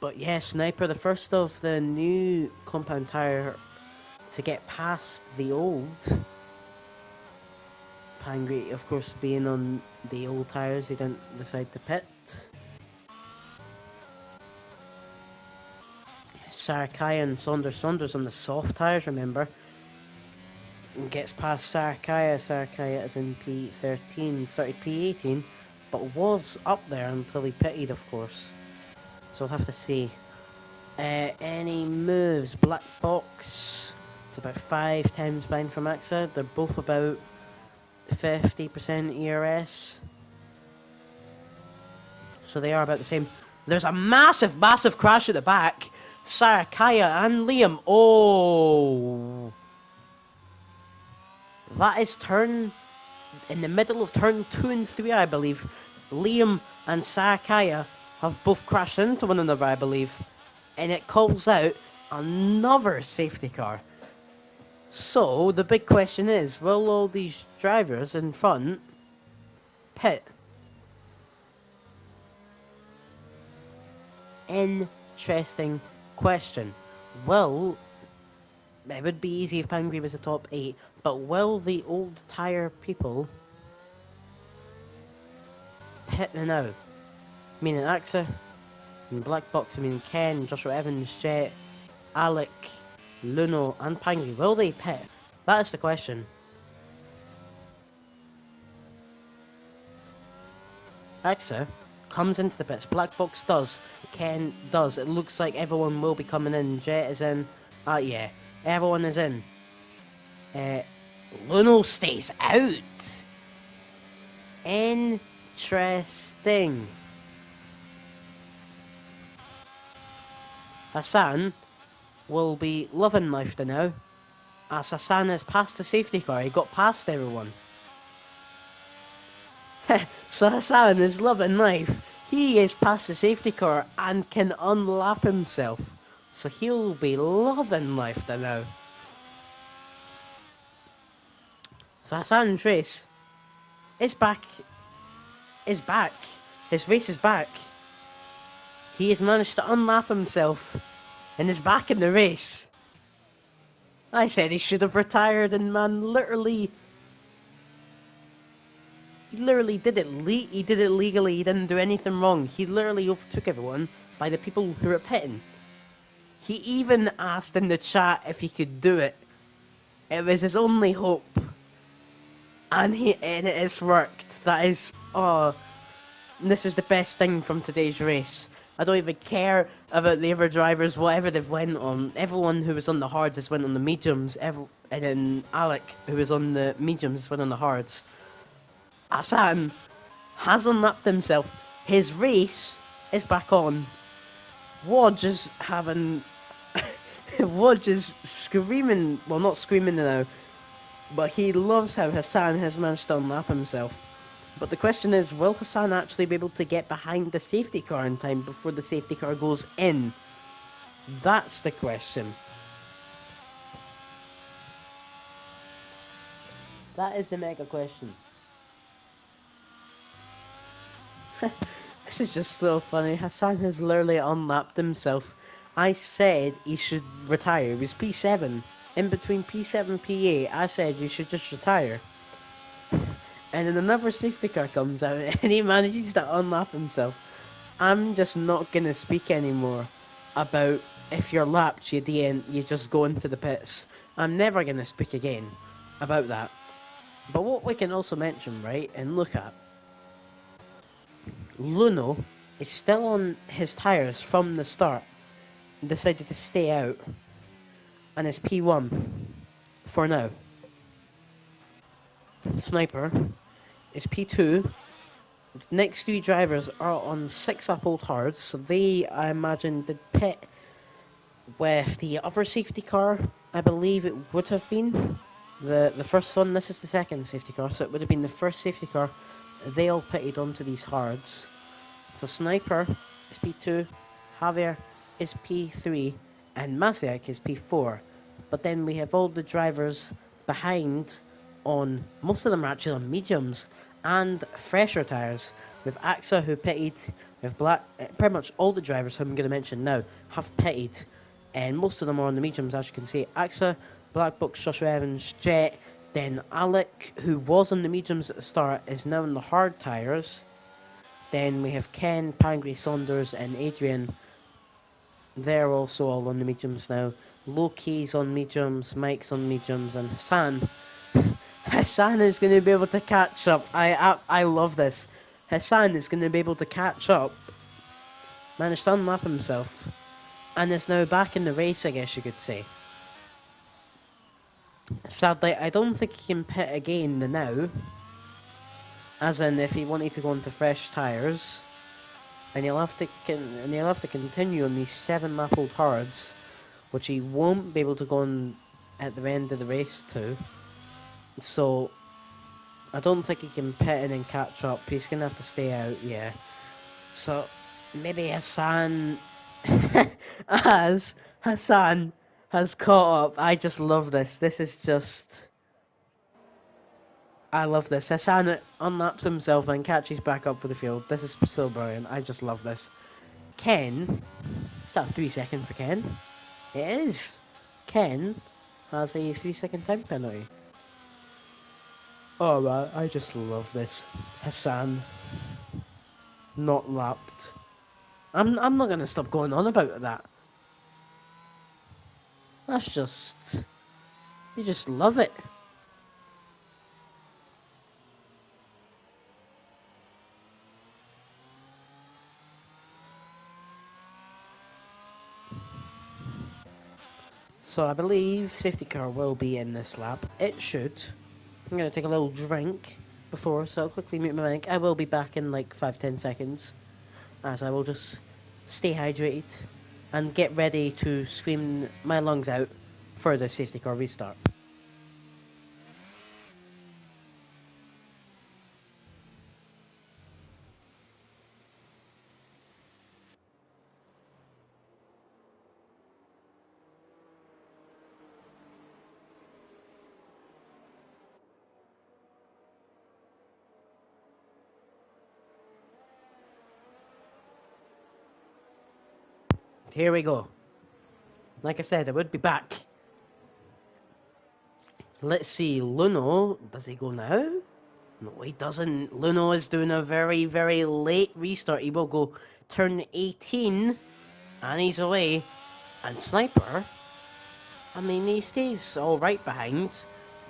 But yeah, Sniper, the first of the new compound tyre to get past the old. Pangri, of course, being on the old tyres, he didn't decide to pit. Sarakaya and Saunders on the soft tyres, remember. And gets past Sarakaya. Sarakaya is in P13, started P18, but was up there until he pitted, of course. So we'll have to see. Any moves? Black Box. It's about 5 times behind from AXA. They're both about 50% ERS. So they are about the same. There's a massive crash at the back. Sarakaya and Liam. Oh! That is in the middle of turn 2 and 3, I believe. Liam and Sarakaya have both crashed into one another, I believe. And it calls out another safety car. So, the big question is, will all these drivers in front pit? Interesting question. It would be easy if Pangri was the top 8, but will the old tyre people pit now? Meaning AXA, and Black Box, I mean Ken, Joshua Evans, Jet, Alec, Luno, and Pangri, will they pit? That is the question. Axa comes into the pits. Black Box does. Ken does. It looks like everyone will be coming in. Jet is in. Yeah. Everyone is in. Luno stays out. Interesting. Hassan will be loving life now. As Hassan has passed the safety car, he got past everyone. So Hassan is loving life. He is past the safety car and can unlap himself. So he'll be loving life now. So Hassan's race is back. His race is back. He has managed to unlap himself and is back in the race. I said he should have retired, and man, literally did it. He did it legally. He didn't do anything wrong. He literally overtook everyone by the people who were pitting. He even asked in the chat if he could do it. It was his only hope, and it has worked. That is, this is the best thing from today's race. I don't even care about the other drivers, whatever they've went on. Everyone who was on the hards has went on the mediums, and then Alec, who was on the mediums, went on the hards. Hassan has unlapped himself. His race is back on. Wodge is having... Wodge is screaming, well, not screaming now, but he loves how Hassan has managed to unlap himself. But the question is, will Hassan actually be able to get behind the safety car in time before the safety car goes in? That's the question. That is the mega question. This is just so funny. Hassan has literally unlapped himself. I said he should retire. It was P7. In between P7 and P8, I said you should just retire. And then another safety car comes out and he manages to unlap himself. I'm just not going to speak anymore about if you're lapped, you just go into the pits. I'm never going to speak again about that. But what we can also mention, right, and look at, Luno is still on his tyres from the start. Decided to stay out. And is P1 for now. Sniper is P2. The next three drivers are on 6 uphold hards, so they, I imagine, did pit with the other safety car. I believe it would have been the first one. This is the second safety car, so it would have been the first safety car. They all pitted onto these hards. So Sniper is P2, Javier is P3, and Masiak is P4. But then we have all the drivers behind on, most of them are actually on mediums and fresher tyres. With Axa who pitted, with pretty much all the drivers who I'm going to mention now have pitted, and most of them are on the mediums, as you can see. Axa, Black Box, Joshua Evans, Jet, then Alec, who was on the mediums at the start, is now on the hard tyres. Then we have Ken, Pangri, Saunders, and Adrian. They're also all on the mediums now. Loki's on mediums, Mike's on mediums, and Hassan. Hassan is going to be able to catch up. I love this. Hassan is going to be able to catch up. Managed to unlap himself. And is now back in the race, I guess you could say. Sadly, I don't think he can pit again now. As in, if he wanted to go into fresh tyres. And he'll have to continue on these 7 lap old hards, which he won't be able to go on at the end of the race to. So I don't think he can pit in and catch up. He's gonna have to stay out, yeah. So maybe Hassan Hassan has caught up. I just love this. This is just, I love this. Hassan unlaps himself and catches back up for the field. This is so brilliant. I just love this. Ken, is that 3 seconds for Ken? It is. Ken has a 3-second time penalty. Oh man, I just love this. Hassan not lapped. I'm not gonna stop going on about that. That's just... You just love it. So I believe safety car will be in this lap. It should. I'm going to take a little drink before, so I'll quickly mute my mic. I will be back in like 5-10 seconds, as I will just stay hydrated and get ready to scream my lungs out for the safety car restart. Here we go. Like I said, I would be back. Let's see, Luno, does he go now? No, he doesn't. Luno is doing a very, very late restart. He will go turn 18, and he's away. And Sniper, I mean, he stays all right behind.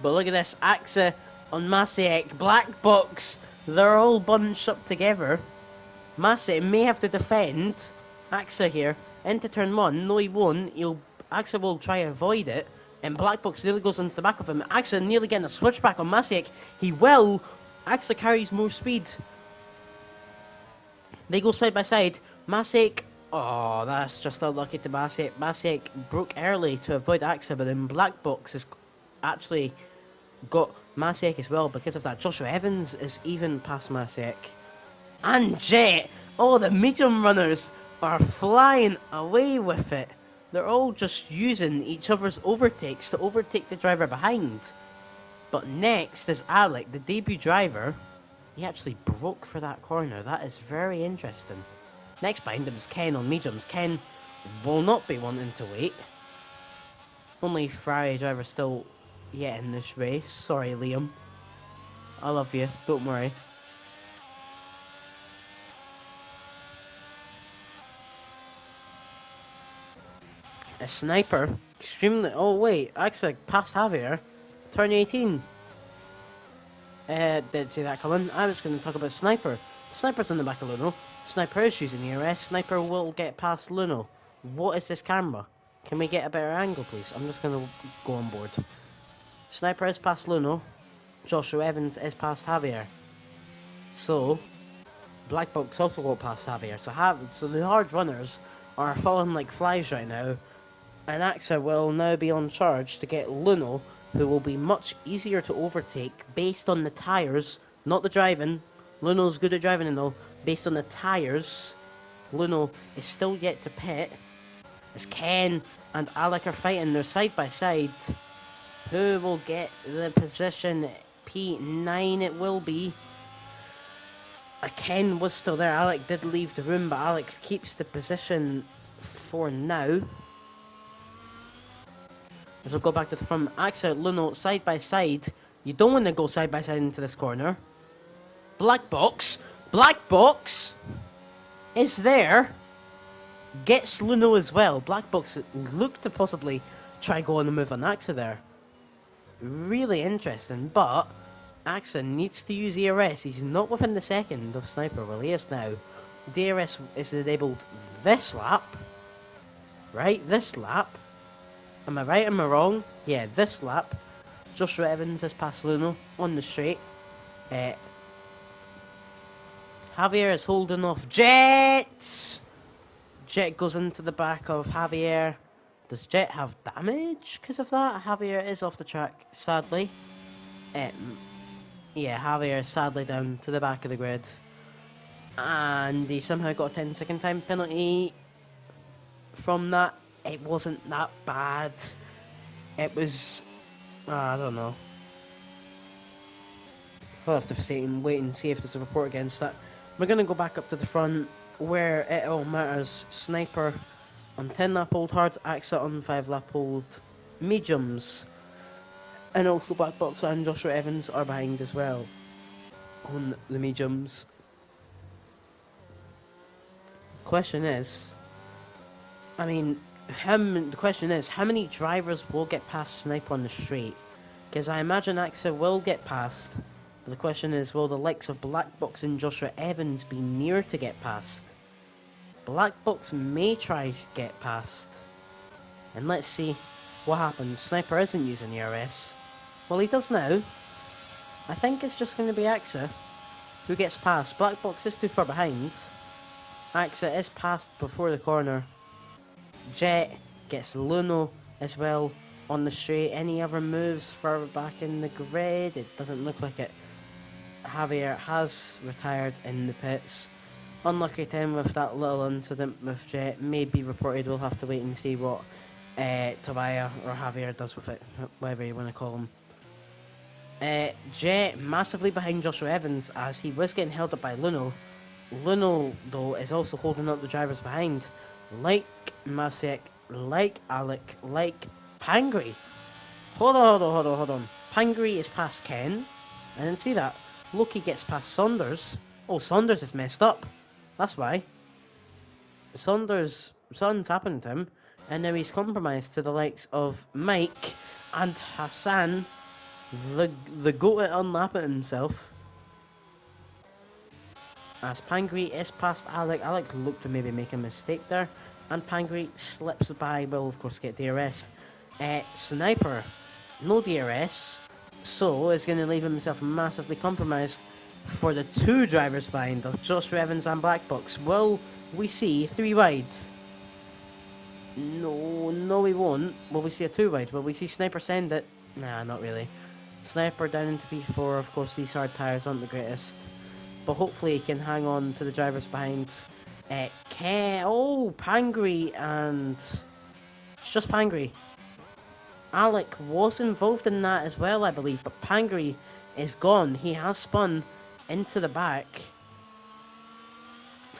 But look at this, Axa on Masiek, Black Box. They're all bunched up together. Masiek may have to defend. Axa here into turn 1. No, he won't. Axa will try to avoid it. And Black Box nearly goes into the back of him. Axa nearly getting a switchback on Masiek. He will. Axa carries more speed. They go side by side. Masiek. Oh, that's just unlucky to Masiek. Masiek broke early to avoid Axa, but then Black Box has actually got Masiek as well because of that. Joshua Evans is even past Masiek. And Jet. Oh, the medium runners are flying away with it. They're all just using each other's overtakes to overtake the driver behind. But next is Alec, the debut driver. He actually broke for that corner. That is very interesting. Next behind him is Ken on mediums. Ken will not be wanting to wait. Only Ferrari driver still yet in this race. Sorry, Liam. I love you. Don't worry. A Sniper. Extremely... Oh, wait. Actually, past Javier. Turn 18. Didn't see that coming. I was going to talk about Sniper. Sniper's in the back of Luno. Sniper is using the ERS. Sniper will get past Luno. What is this camera? Can we get a better angle, please? I'm just going to go on board. Sniper is past Luno. Joshua Evans is past Javier. So, Black Box also got past Javier. So the hard runners are falling like flies right now. And Axa will now be on charge to get Luno, who will be much easier to overtake based on the tyres, not the driving. Luno's good at driving and all. Based on the tyres, Luno is still yet to pit. As Ken and Alec are fighting, they're side by side. Who will get the position? P9 it will be. Ken was still there. Alec did leave the room, but Alec keeps the position for now. As we'll go back to the front. Axa, Luno, side by side. You don't want to go side by side into this corner. Black Box. Black Box is there. Gets Luno as well. Black Box looked to possibly try go on the move on Axa there. Really interesting, but Axa needs to use ERS. He's not within the second of Sniper. Well, he is now. DRS is enabled this lap. Right, this lap. Am I right? Am I wrong? Yeah, this lap. Joshua Evans has passed Luno on the straight. Javier is holding off Jet. Jet goes into the back of Javier. Does Jet have damage because of that? Javier is off the track, sadly. Yeah, Javier is sadly down to the back of the grid. And he somehow got a 10-second time penalty from that. It wasn't that bad. It was... I don't know. I'll have to wait and see if there's a report against that. We're going to go back up to the front where it all matters. Sniper on 10 lap old hard, Axa on 5 lap old mediums. And also Black Box and Joshua Evans are behind as well on the mediums. Question is, I mean, The question is, how many drivers will get past Sniper on the straight? Because I imagine AXA will get past. But the question is, will the likes of Black Box and Joshua Evans be near to get past? Black Box may try to get past. And let's see what happens. Sniper isn't using ERS. Well, he does now. I think it's just going to be AXA who gets past. Black Box is too far behind. AXA is passed before the corner. Jet gets Luno as well on the straight. Any other moves further back in the grid? It doesn't look like it. Javier has retired in the pits. Unlucky to him with that little incident with Jet. May be reported. We'll have to wait and see what Tobias or Javier does with it, whatever you want to call him. Jet massively behind Joshua Evans as he was getting held up by Luno. Luno, though, is also holding up the drivers behind, like Masek, like Alec, like Pangri. Hold on. Pangri is past Ken. I didn't see that. Loki gets past Saunders. Oh, Saunders is messed up. That's why. Something's happened to him, and now he's compromised to the likes of Mike and Hassan, the goat at unlapping himself. As Pangri is past Alec. Alec looked to maybe make a mistake there, and Pangri slips by, will of course get DRS. Sniper, no DRS, so is going to leave himself massively compromised for the two drivers behind of Joshua Evans and Black Box. Will we see 3 wide? No we won't. Will we see a 2 wide? Will we see Sniper send it? Nah, not really. Sniper down into P4, of course these hard tyres aren't the greatest. But hopefully he can hang on to the drivers behind. Pangri, and it's just Pangri. Alec was involved in that as well, I believe, but Pangri is gone. He has spun into the back.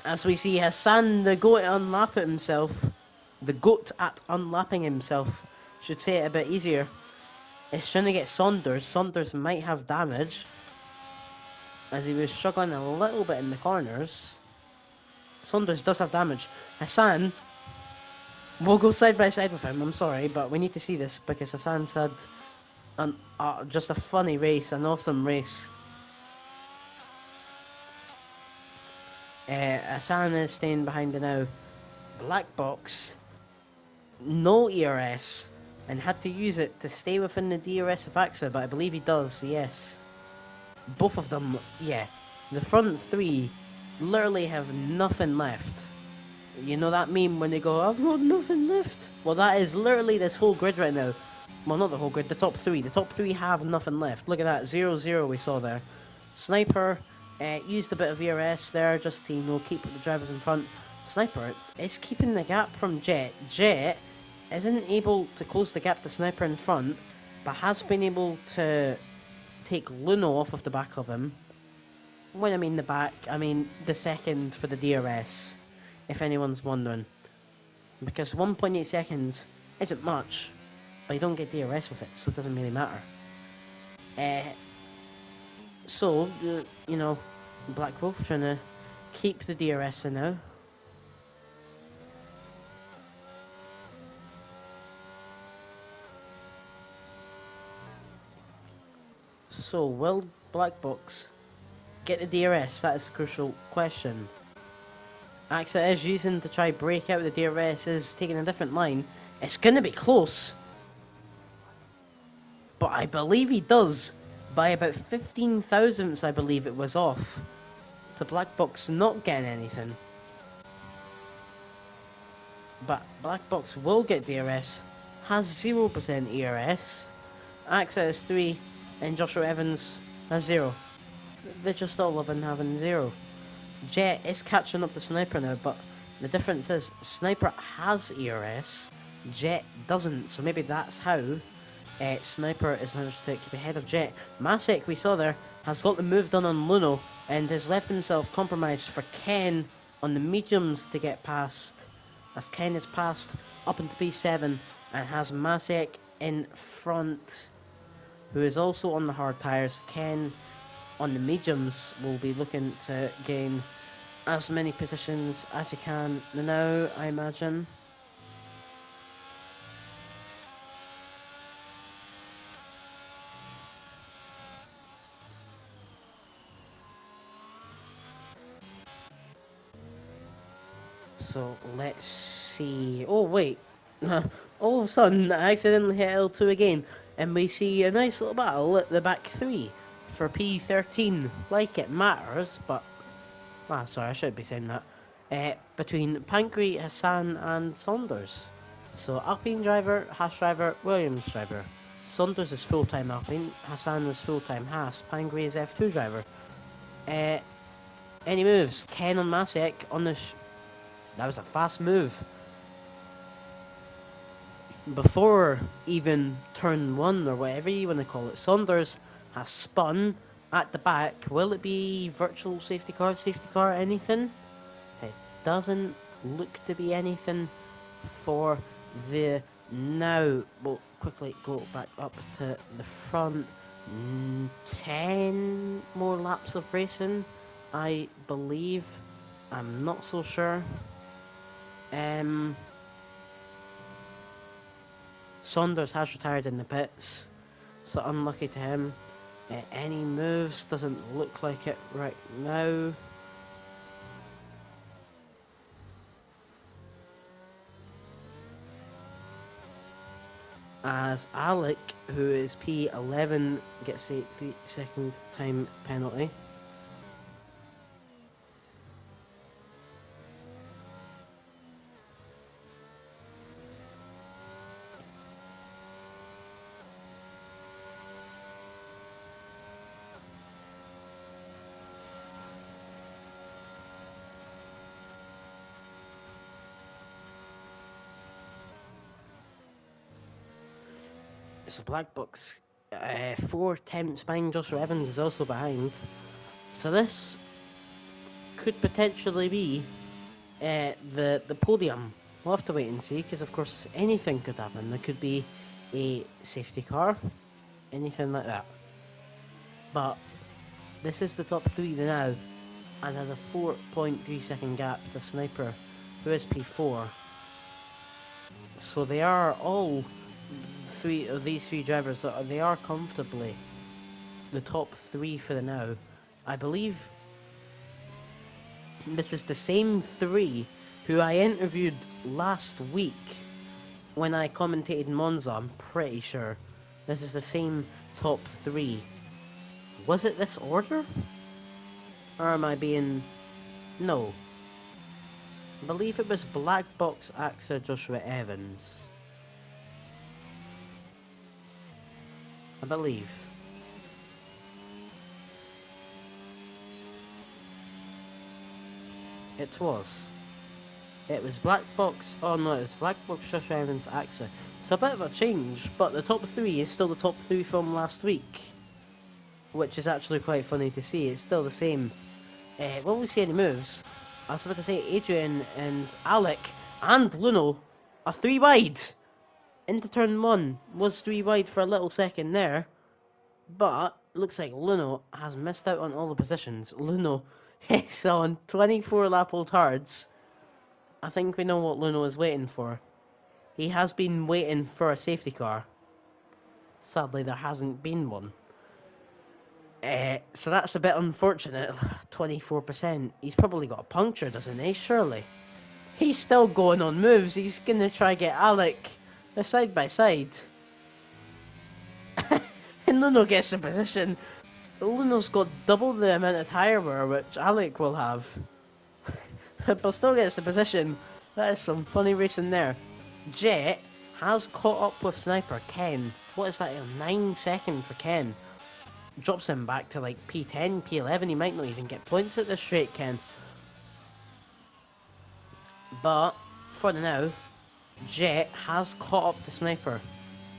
As we see Hassan, the goat at unlapping himself. The goat at unlapping himself. Should say it a bit easier. It's trying to get Saunders. Saunders might have damage, as he was struggling a little bit in the corners. Saunders does have damage. Hassan, we'll go side by side with him, I'm sorry, but we need to see this because Hassan's had just a funny race, an awesome race. Hassan is staying behind the now. Black Box, no ERS, and had to use it to stay within the DRS of AXA, but I believe he does, yes. Both of them, yeah. The front 3 literally have nothing left. You know that meme when they go, I've got nothing left? Well, that is literally this whole grid right now. Well, not the whole grid, the top 3. The top 3 have nothing left. Look at that, 0-0 we saw there. Sniper used a bit of ERS there just to, keep the drivers in front. Sniper is keeping the gap from Jet. Jet isn't able to close the gap to Sniper in front, but has been able to take Luno off of the back of him. When I mean the back, I mean the second for the DRS, if anyone's wondering. Because 1.8 seconds isn't much, but you don't get DRS with it, so it doesn't really matter. Black Wolf trying to keep the DRS in now. So, will Black Box get the DRS? That is the crucial question. AXA is using to try break out the DRS, is taking a different line. It's going to be close. But I believe he does. By about 15 thousandths, I believe it was off. To Black Box not getting anything. But Black Box will get DRS. Has 0% ERS. AXA is 3. And Joshua Evans has 0. They're just all loving having 0. Jet is catching up to Sniper now, but the difference is Sniper has ERS, Jet doesn't, so maybe that's how Sniper is managed to keep ahead of Jet. Masek, we saw there, has got the move done on Luno and has left himself compromised for Ken on the mediums to get past, as Ken is passed up into P7 and has Masek in front, who is also on the hard tyres. Ken on the mediums will be looking to gain as many positions as he can now, I imagine. So let's see. Oh wait, all of a sudden I accidentally hit L2 again, and we see a nice little battle at the back three for P13. Like it matters, but sorry, I shouldn't be saying that. Between Pankri, Hassan, and Saunders. So Alpine driver, Haas driver, Williams driver. Saunders is full-time Alpine, Hassan is full-time Haas, Pankri is F2 driver. Uh, any moves? Ken on Masiek on the. That was a fast move. Before even turn one or whatever you want to call it, Saunders has spun at the back. Will it be virtual safety car, anything? It doesn't look to be anything for the now. We'll quickly go back up to the front. 10 more laps of racing, I believe. I'm not so sure. Saunders has retired in the pits, so unlucky to him. Any moves? Doesn't look like it right now. As Alec, who is P11, gets a 3-second time penalty. So black box, 4 temps behind Joshua Evans is also behind. So this could potentially be the podium. We'll have to wait and see, because of course anything could happen. There could be a safety car, anything like that. But this is the top 3 now, and has a 4.3 second gap to Sniper, who is P4. So they are all 3 of these 3 drivers, they are comfortably the top 3 for the now. I believe this is the same 3 who I interviewed last week when I commentated Monza. I'm pretty sure this is the same top 3. Was it this order? Or am I being... No. I believe it was Black Box, AXA, Joshua Evans. I believe. It was. It was Black Box... Oh no, it was Black Box, Joshua Evans, AXA. So a bit of a change, but the top 3 is still the top 3 from last week. Which is actually quite funny to see. It's still the same. Will we see any moves? I was about to say Adrian and Alec and Luno are 3 wide. Into turn 1 was 3 wide for a little second there. But looks like Luno has missed out on all the positions. Luno is on 24 lap old hards. I think we know what Luno is waiting for. He has been waiting for a safety car. Sadly, there hasn't been one. So that's a bit unfortunate. 24%. He's probably got a puncture, doesn't he? Surely. He's still going on moves. He's going to try get Alec. They're side by side. And Luno gets the position. Luno's got double the amount of tyre wear which Alec will have. But still gets the position. That is some funny racing there. Jet has caught up with Sniper. Ken. What is that? 9 seconds for Ken. Drops him back to like P10, P11. He might not even get points at this straight, Ken. But for now, Jet has caught up to Sniper.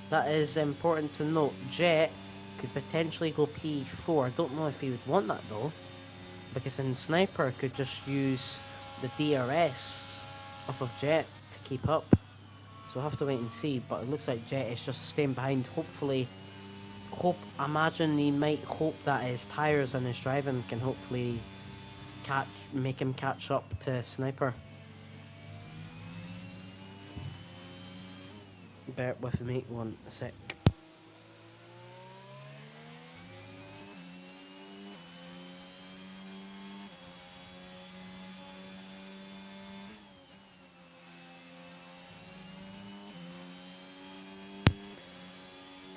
That is important to note. Jet could potentially go P4. I don't know if he would want that though, because then Sniper could just use the DRS off of Jet to keep up. So we'll have to wait and see. But it looks like Jet is just staying behind. Hopefully. Imagine he might hope that his tyres and his driving can hopefully make him catch up to Sniper. Bear with me 1 sec.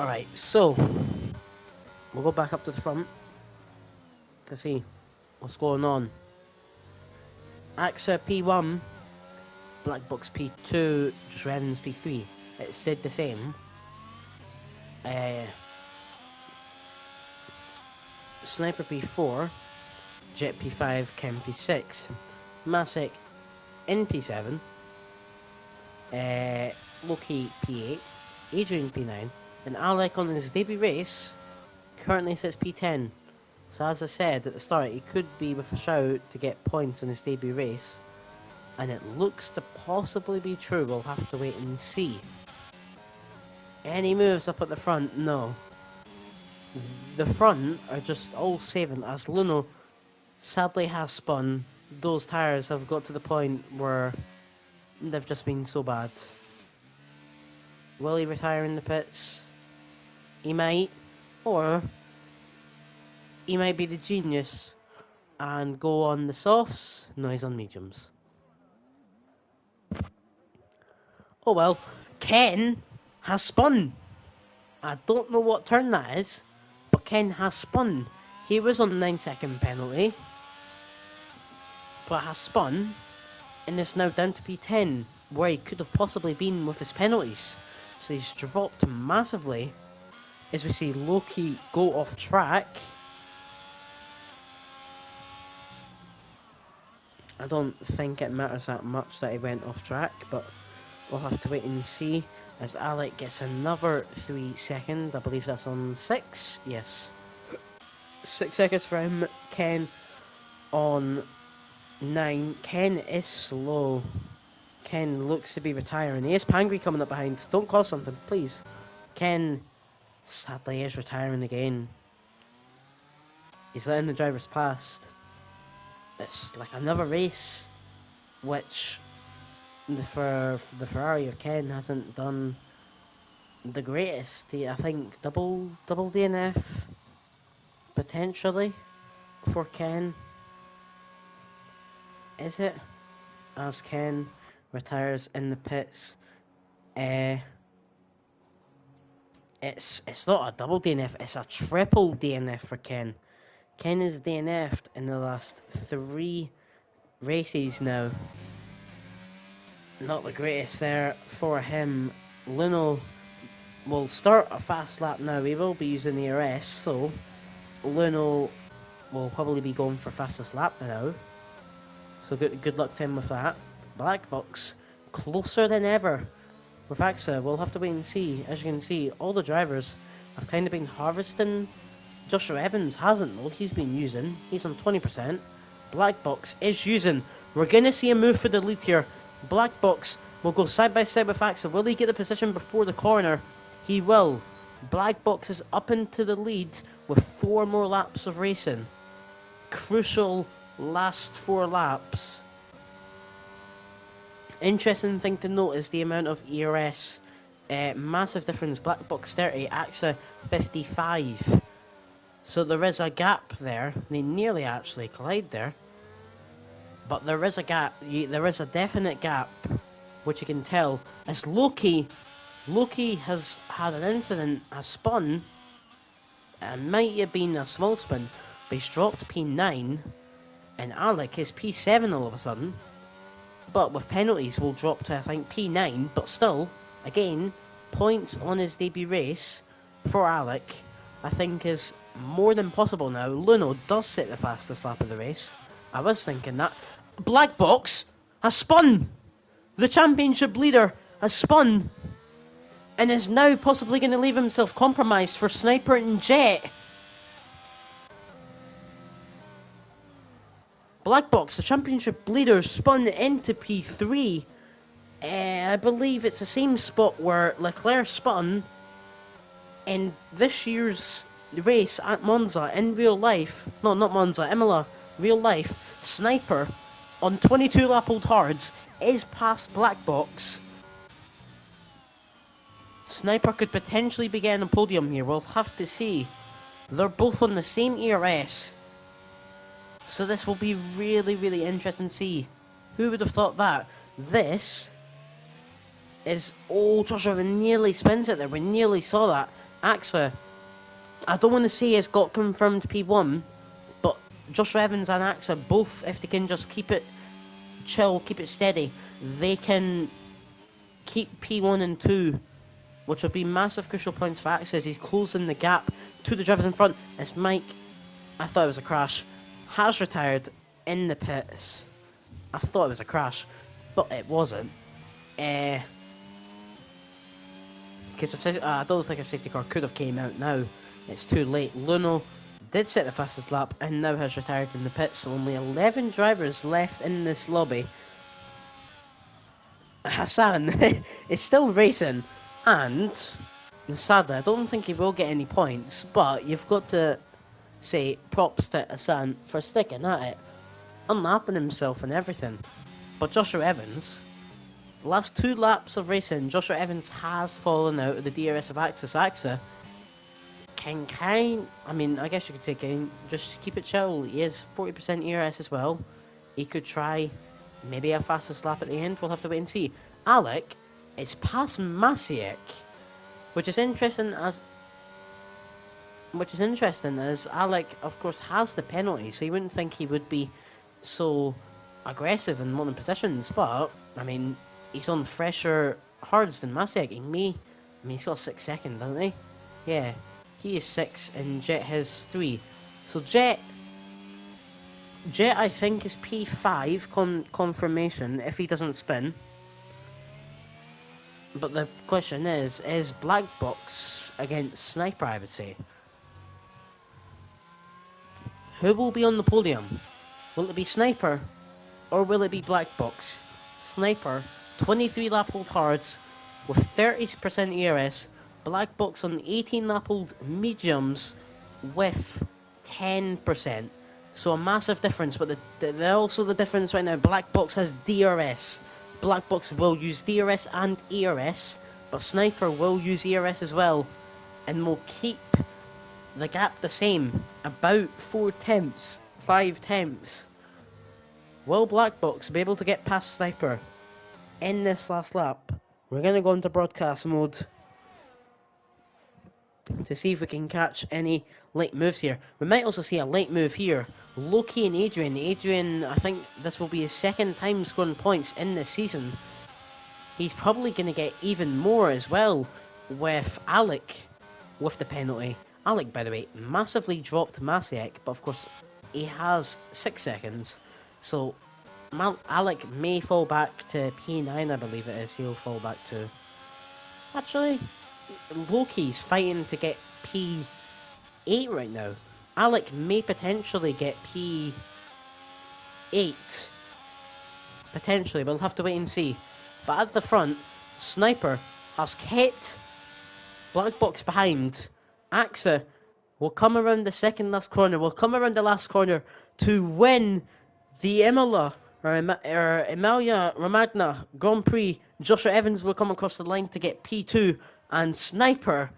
Alright, so we'll go back up to the front to see what's going on. AXA P1, Black Box P2, just Revens P3. It stayed the same. Sniper P4, Jet P5, Chem P6, Masic in P7, Loki P8, Adrian P9, and Alec on his debut race currently sits P10. So as I said at the start, he could be with a shout to get points on his debut race, and it looks to possibly be true. We'll have to wait and see. Any moves up at the front? No. The front are just all saving as Luno sadly has spun. Those tyres have got to the point where they've just been so bad. Will he retire in the pits? He might. Or he might be the genius and go on the softs. No, he's on mediums. Oh well. Ken has spun. I don't know what turn that is, but Ken has spun. He was on the 9-second penalty, but has spun, and is now down to P10, where he could have possibly been with his penalties. So he's dropped massively, as we see Loki go off track. I don't think it matters that much that he went off track, but we'll have to wait and see. As Alec gets another 3 seconds, I believe that's on 6, yes. 6 seconds for him. Ken on 9. Ken is slow. Ken looks to be retiring. He is Pangry coming up behind. Don't cause something, please. Ken sadly is retiring again. He's letting the drivers past. It's like another race, which the Ferrari of Ken hasn't done the greatest. I think double DNF potentially for Ken. Is it? As Ken retires in the pits. It's not a double DNF, it's a triple DNF for Ken. Ken is DNF'd in the last 3 races now. Not the greatest there for him. Luno will start a fast lap now. He will be using the RS, so Luno will probably be going for fastest lap now. So good luck to him with that. Black Box closer than ever with AXA. We'll have to wait and see. As you can see, all the drivers have kind of been harvesting. Joshua Evans hasn't though. He's been using. He's on 20%. Black Box is using. We're going to see a move for the lead here. Black Box will go side by side with AXA. Will he get the position before the corner? He will. Black Box is up into the lead with 4 more laps of racing. Crucial last 4 laps. Interesting thing to note is the amount of ERS. Massive difference. Black Box 30, AXA 55. So there is a gap there. They nearly actually collide there. But there is a gap. There is a definite gap, which you can tell. As Loki has had an incident, has spun. It might have been a small spin, but he's dropped P9. And Alec is P7 all of a sudden. But with penalties, will drop to, I think, P9. But still, again, points on his debut race for Alec, I think, is more than possible now. Luno does set the fastest lap of the race. I was thinking that. Black Box has spun! The championship leader has spun! And is now possibly going to leave himself compromised for Sniper and Jet. Black Box, the championship leader, spun into P3. I believe it's the same spot where Leclerc spun in this year's race at Monza in real life. No, not Monza, Imola, real life. Sniper on 22 lap old hards is past Black Box. Sniper could potentially be getting a podium here. We'll have to see. They're both on the same ERS. So this will be really, really interesting to see. Who would have thought that? This is... Oh, Joshua nearly spins it there. We nearly saw that. AXA, I don't want to say it's got confirmed P1, but Joshua Evans and AXA both, if they can just keep it chill, keep it steady, they can keep P1 and 2, which would be massive crucial points for AXA as he's closing the gap to the drivers in front. As Mike, I thought it was a crash, has retired in the pits. I thought it was a crash, but it wasn't. Because I don't think a safety car could have came out now. It's too late. Luno did set the fastest lap and now has retired in the pits. So only 11 drivers left in this lobby. Hassan is still racing, and sadly, I don't think he will get any points. But you've got to say props to Hassan for sticking at it, unlapping himself and everything. But Joshua Evans, the last 2 laps of racing, Joshua Evans has fallen out of the DRS of AXA. I mean, I guess you could say just keep it chill. He is 40% ERS as well. He could try maybe a fastest lap at the end. We'll have to wait and see. Alec is past Masiek, which is interesting as Alec, of course, has the penalty, so you wouldn't think he would be so aggressive in modern positions. But I mean, he's on fresher hards than Masiek. He's got 6 seconds, doesn't he? Yeah, he is 6 and Jet has 3. So Jet I think is P5 confirmation if he doesn't spin. But the question is Black Box against Sniper, I would say. Who will be on the podium? Will it be Sniper or will it be Black Box? Sniper, 23 lap old hards with 30% ERS. Black Box on 18 lap old mediums with 10%. So a massive difference, but also the difference right now, Black Box has DRS. Black Box will use DRS and ERS, but Sniper will use ERS as well, and will keep the gap the same, about 5 tenths. Will Black Box be able to get past Sniper in this last lap? We're going to go into broadcast mode to see if we can catch any late moves here. We might also see a late move here. Loki and Adrian. Adrian, I think this will be his 2nd time scoring points in this season. He's probably going to get even more as well with Alec with the penalty. Alec, by the way, massively dropped Masiek, but of course he has 6 seconds. So Alec may fall back to P9, I believe it is. He'll fall back to... Actually, Loki's fighting to get P8 right now. Alec may potentially get P8. Potentially, we'll have to wait and see. But at the front, Sniper has kept Black Box behind. AXA will come around the last corner to win the Emilia-Romagna Grand Prix. Joshua Evans will come across the line to get P2, and Sniper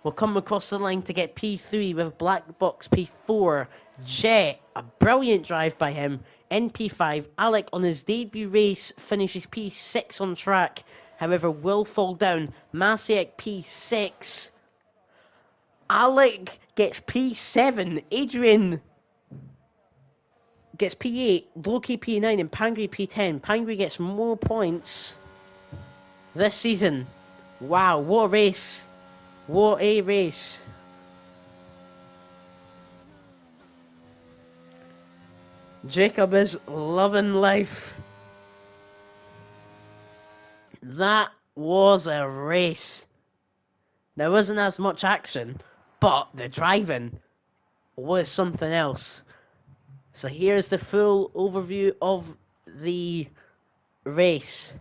will come across the line to get P3 with Black Box P4. Jet, a brilliant drive by him in P5. Alec on his debut race finishes P6 on track, however will fall down. Masiek P6. Alec gets P7. Adrian gets P8. Loki P9 and Pangri P10. Pangri gets more points this season. Wow, what a race. What a race. Jacob is loving life. That was a race. There wasn't as much action, but the driving was something else. So here's the full overview of the race.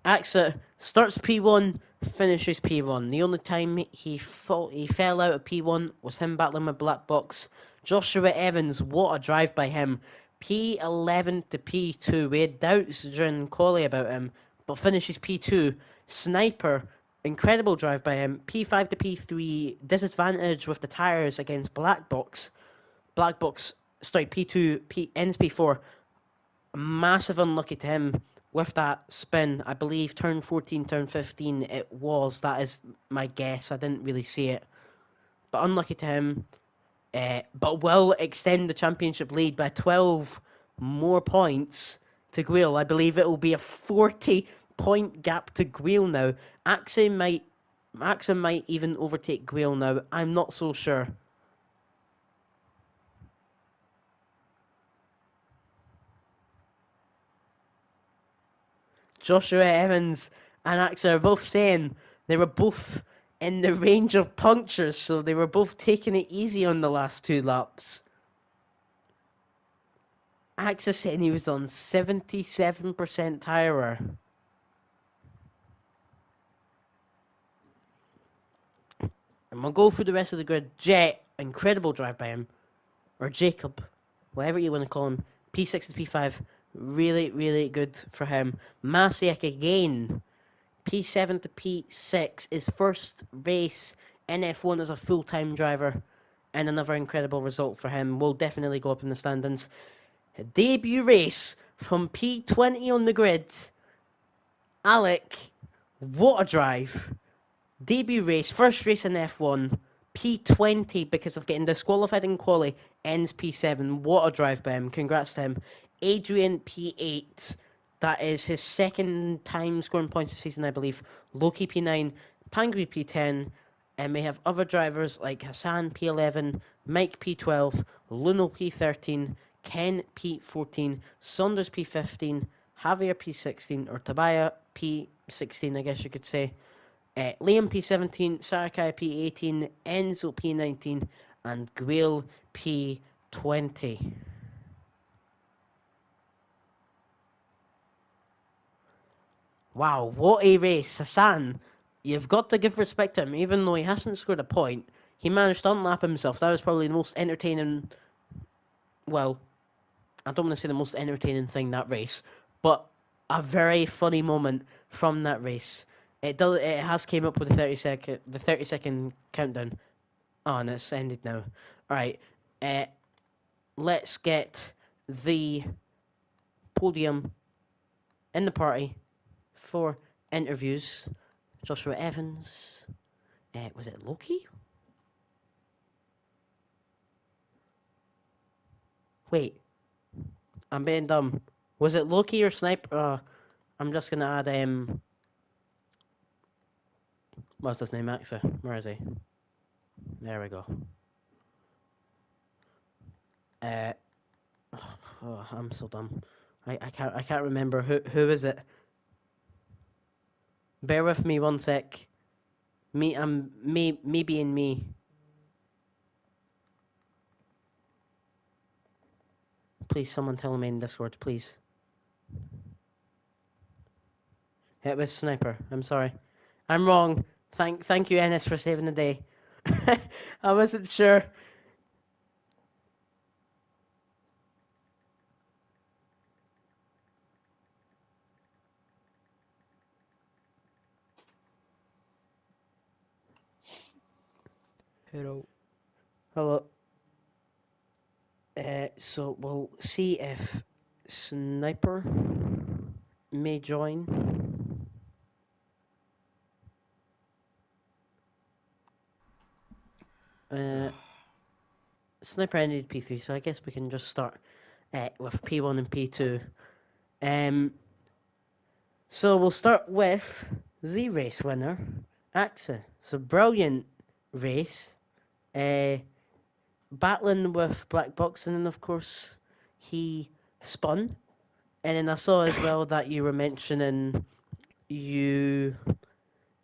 AXA starts P1, finishes P1. The only time he fell out of P1 was him battling with Black Box. Joshua Evans, what a drive by him. P11 to P2. We had doubts during quali about him, but finishes P2. Sniper, incredible drive by him. P5 to P3. Disadvantage with the tyres against Black Box. P2, ends P4. Massive unlucky to him. with that spin, I believe turn 14, turn 15 it was. That is my guess. I didn't really see it. But unlucky to him. But will extend the championship lead by 12 more points to Guil. I believe it will be a 40-point gap to Guil now. Axa might even overtake Guil now. I'm not so sure. Joshua Evans and Axa are both saying they were both in the range of punctures, so they were both taking it easy on the last 2 laps. Axa saying he was on 77% tyre wear. And we'll go through the rest of the grid. Jet, incredible drive by him. Or Jacob, whatever you want to call him. P6 to P5, really, really good for him. Masiek again, P7 to P6, his first race in F1 as a full-time driver. And another incredible result for him. Will definitely go up in the standings. A debut race from P20 on the grid. Alec, what a drive. Debut race, first race in F1, P20 because of getting disqualified in quali, ends P7. What a drive by him. Congrats to him. Adrian, P8. That is his second time scoring points this season, I believe. Loki, P9. Pangri, P10. And we have other drivers like Hassan, P11. Mike, P12. Luno, P13. Ken, P14. Saunders, P15. Javier, P16. Or Tabaya, P16, I guess you could say. Liam P17, Sarakai P18, Enzo P19, and Guil P20. Wow, what a race. Hassan, you've got to give respect to him, even though he hasn't scored a point. He managed to unlap himself. That was probably the most entertaining, well, I don't want to say the most entertaining thing that race, but a very funny moment from that race. It has came up with the 30-second countdown. Oh, and it's ended now. Alright, uh, let's get the podium in the party for interviews. Joshua Evans. Was it Loki? Wait, I'm being dumb. Was it Loki or Sniper? I'm just gonna add, what's his name, Maxa? Where is he? There we go. Oh, I'm so dumb. I can't remember who is it. Bear with me 1 sec. Me being me. Please, someone tell me in Discord, please. It was Sniper. I'm sorry. I'm wrong. Thank you, Ennis, for saving the day. I wasn't sure. Hello. Hello. So we'll see if Sniper may join. Sniper ended P3, so I guess we can just start with P1 and P2. So we'll start with the race winner, AXA. So brilliant race. Battling with Black Box, and then of course he spun. And then I saw as well that you were mentioning you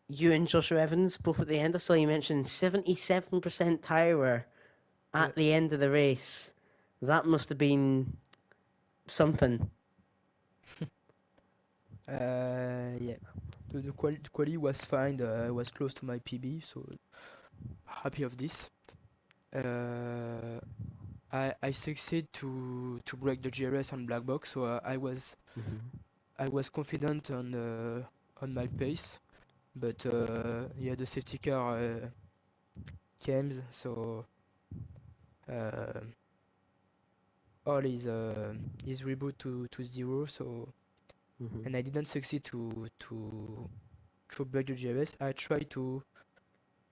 and Joshua Evans both at the end. I saw you mentioned 77% tyre wear at the end of the race. That must have been something. Yeah. The quality was fine. I was close to my PB, so happy of this. I succeed to break the GRS on black box, so I was confident on my pace, but yeah, the safety car came, so all is reboot to 0, so and I didn't succeed to break the GRS. I tried to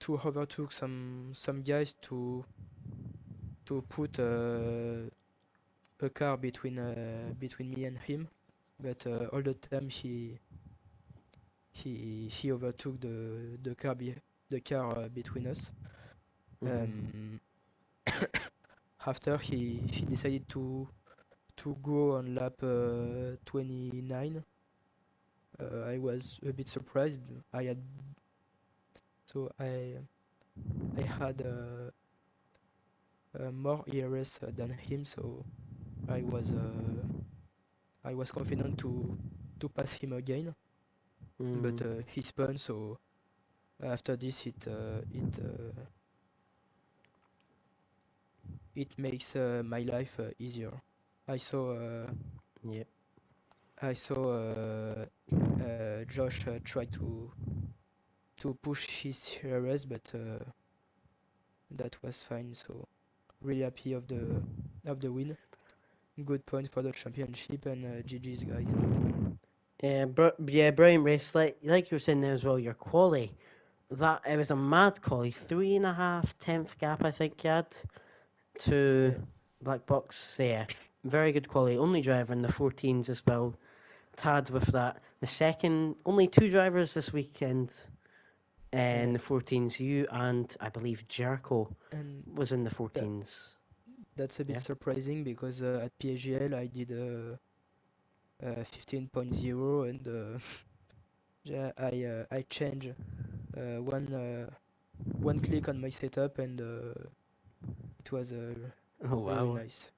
overtook some guys to put a car between me and him, but all the time he overtook the car between us. After he decided to go on lap 29. I was a bit surprised. I had more ERS than him, so I was confident to pass him again. But he spun, so after this it makes my life easier. I saw Yep. Josh try to push his ERS, but that was fine. So really happy of the win. Good point for the championship, and GG's guys. Yeah, brilliant race. Like you were saying there as well, your quali. That it was a mad quali, 3.5 tenth gap I think you had to Yeah. Black Box. So yeah, very good quality. Only driver in the 14s as well. Tad with that. The second, only two drivers this weekend in the 14s. You and I believe Jericho And was in the that 14s. that's a bit Yeah. surprising because at PAGL I did 15.0 and yeah, I changed one click on my setup and it was Oh very wow. nice.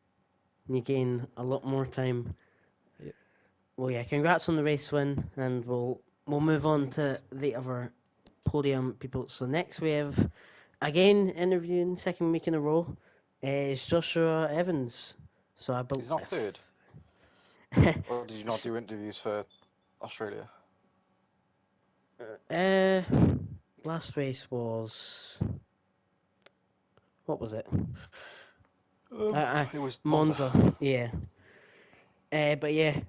You gain a lot more time. Yeah, Well, yeah, congrats on the race win, and we'll move on to thanks. the other podium people. So next we have, again, interviewing second week in a row, is Joshua Evans. So I He's not third. Or did you not do interviews for Australia? uh, last race was, what was it? It was Monza. Monza. Yeah. But yeah,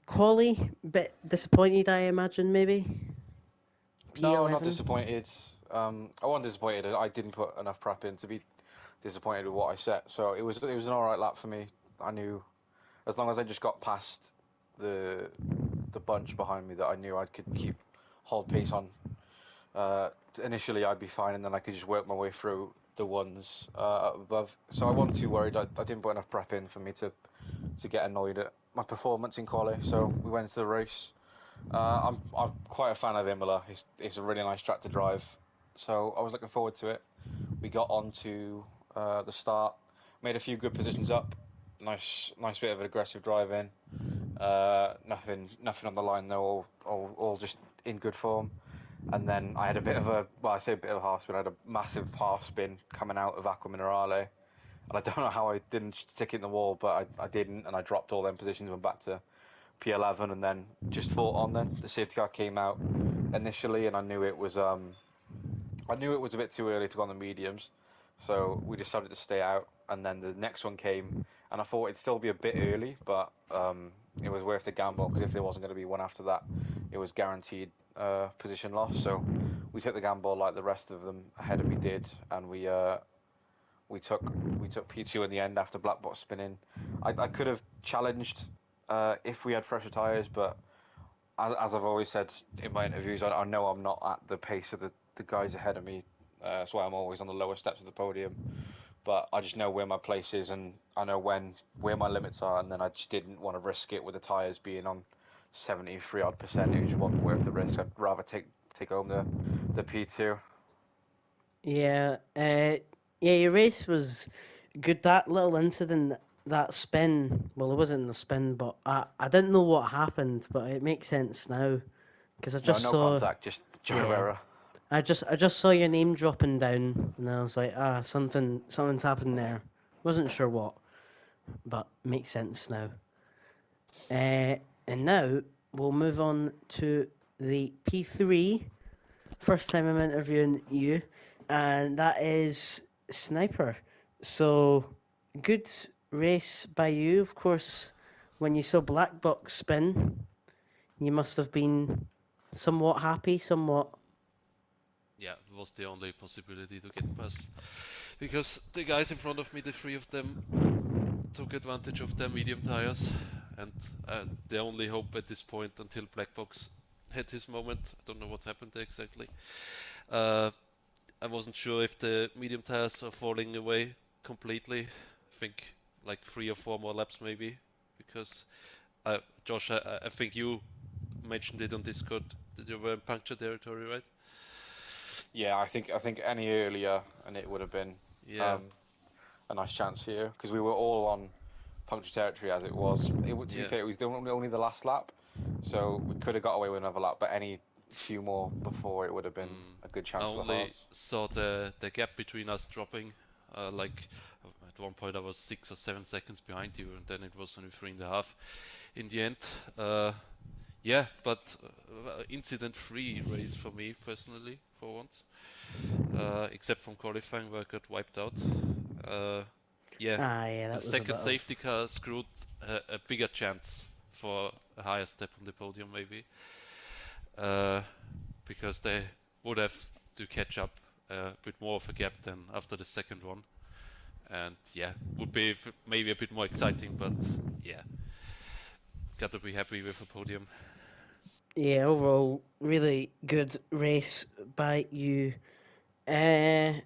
Collie, bit disappointed, I imagine, maybe. No, not P11. disappointed. I wasn't disappointed. I didn't put enough prep in to be disappointed with what I set. So it was an alright lap for me. I knew as long as I just got past the bunch behind me that I knew I could hold pace on. Initially I'd be fine, and then I could just work my way through the ones above. So I wasn't too worried. I didn't put enough prep in for me to get annoyed at my performance in quali. So we went to the race. I'm quite a fan of Imola. It's a really nice track to drive, so I was looking forward to it. We got on to the start, made a few good positions up. Nice bit of aggressive driving. Nothing on the line though. All just in good form. And then I had a bit of a, well, I say a bit of a half spin. I had a massive half spin coming out of Aqua Minerale, and I don't know how I didn't stick it in the wall, but I didn't, and I dropped all them positions, went back to P11, and then just fought on. Then the safety car came out initially, and I knew it was a bit too early to go on the mediums, so we decided to stay out. And then the next one came, and I thought it'd still be a bit early, but it was worth the gamble because if there wasn't going to be one after that, it was guaranteed position loss. So we took the gamble like the rest of them ahead of me did, and we took P2 in the end after black box spinning. I could have challenged if we had fresher tyres, but as I've always said in my interviews, I know I'm not at the pace of the guys ahead of me. That's why I'm always on the lower steps of the podium. But I just know where my place is, and I know where my limits are, and then I just didn't want to risk it with the tyres being on 73 odd percent. It just wasn't worth the risk. I'd rather take home the P2. Yeah, your race was good. That little incident, that spin, well, it wasn't the spin, but I didn't know what happened, but it makes sense now because I No, just no saw, contact, just gyro yeah, error. I just saw your name dropping down, and I was like, something's happened there. Wasn't sure what, but makes sense now. And now we'll move on to the P3. First time I'm interviewing you, and that is Sniper. So, good race by you, of course. When you saw Black Box spin, you must have been somewhat happy, somewhat. Yeah, it was the only possibility to get past. Because the guys in front of me, the three of them, took advantage of their medium tires, and the only hope at this point until Black Box had his moment. I don't know what happened there exactly. I wasn't sure if the medium tires are falling away completely. I think like 3 or 4 more laps maybe, because Josh, I think you mentioned it on Discord that you were in puncture territory, right? Yeah, I think any earlier and it would have been Yeah. a nice chance here, because we were all on puncture territory as it was. To be fair, it was only the last lap, so we could have got away with another lap, but any few more before it would have been a good I chance for the only Hearts. saw the gap between us dropping. Like at one point I was 6 or 7 seconds behind you, and then it was only 3.5 in the end. Yeah, but incident-free race for me personally, for once. Except from qualifying where I got wiped out. Yeah, Yeah, the that was a second bit of. safety car screwed a bigger chance for a higher step on the podium maybe. Because they would have to catch up a bit more of a gap than after the second one. And yeah, would be maybe a bit more exciting, but yeah, got to be happy with a podium. Yeah, overall, really good race by you. The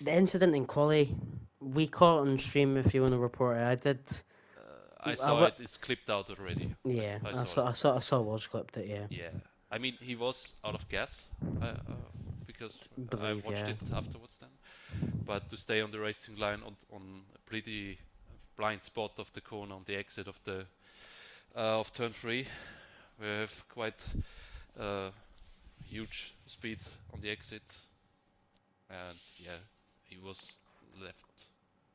incident in quali, we caught on stream if you want to report it. I did. I I saw w- it. It's clipped out already. yeah, I I saw saw, it. I saw Woj clipped it. Yeah, Yeah, I mean he was out of gas because I believe watched yeah. it afterwards then. But to stay on the racing line on a pretty blind spot of the corner on the exit of turn 3, we have quite huge speed on the exit, and yeah, he was left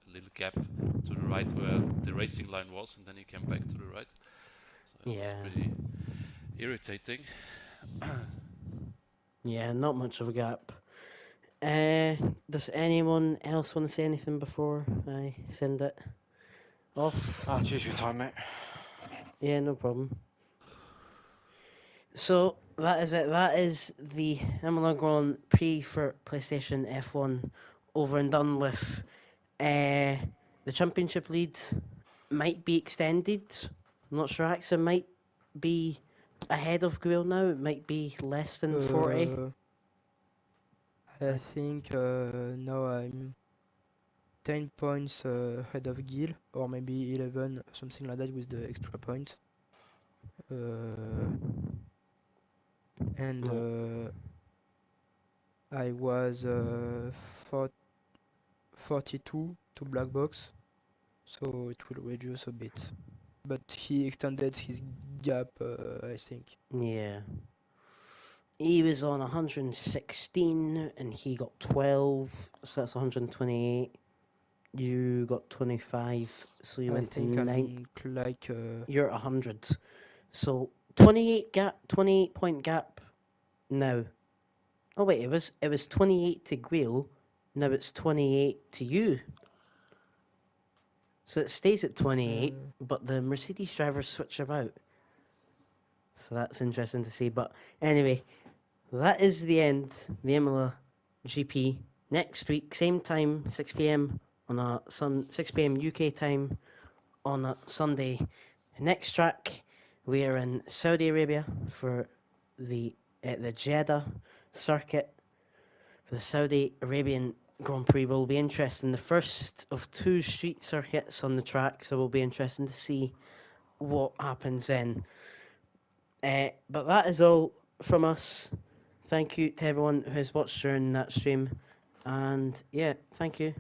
a little gap to the right where the racing line was, and then he came back to the right. So it was Yeah, pretty irritating. yeah, not much of a gap. Does anyone else want to say anything before I send it off? Cheers for your time, mate. Yeah, no problem. So that is it. That is the Emilia Grand Prix for PlayStation F1 over and done with. The championship lead might be extended. I'm not sure. Axel might be ahead of Guil now. It might be less than 40. I think now I'm 10 points ahead of Gil, or maybe 11, something like that with the extra point. And I was 42 to black box, so it will reduce a bit. But he extended his gap, I think. Yeah. He was on 116 and he got 12, so that's 128. You got 25, so you I went to think 9. I'm like You're at 100. So 28 point gap now. Oh wait, it was 28 to Guil. Now it's 28 to you. So it stays at 28, but the Mercedes drivers switch about. So that's interesting to see. But anyway, that is the end. The Imola GP next week, same time, 6 p.m. on a 6 p.m. UK time on a Sunday. Next track, we are in Saudi Arabia for the Jeddah circuit for the Saudi Arabian Grand Prix. Will be interesting. The first of 2 street circuits on the track, so we'll be interesting to see what happens then. But that is all from us. Thank you to everyone who has watched during that stream. And yeah, thank you.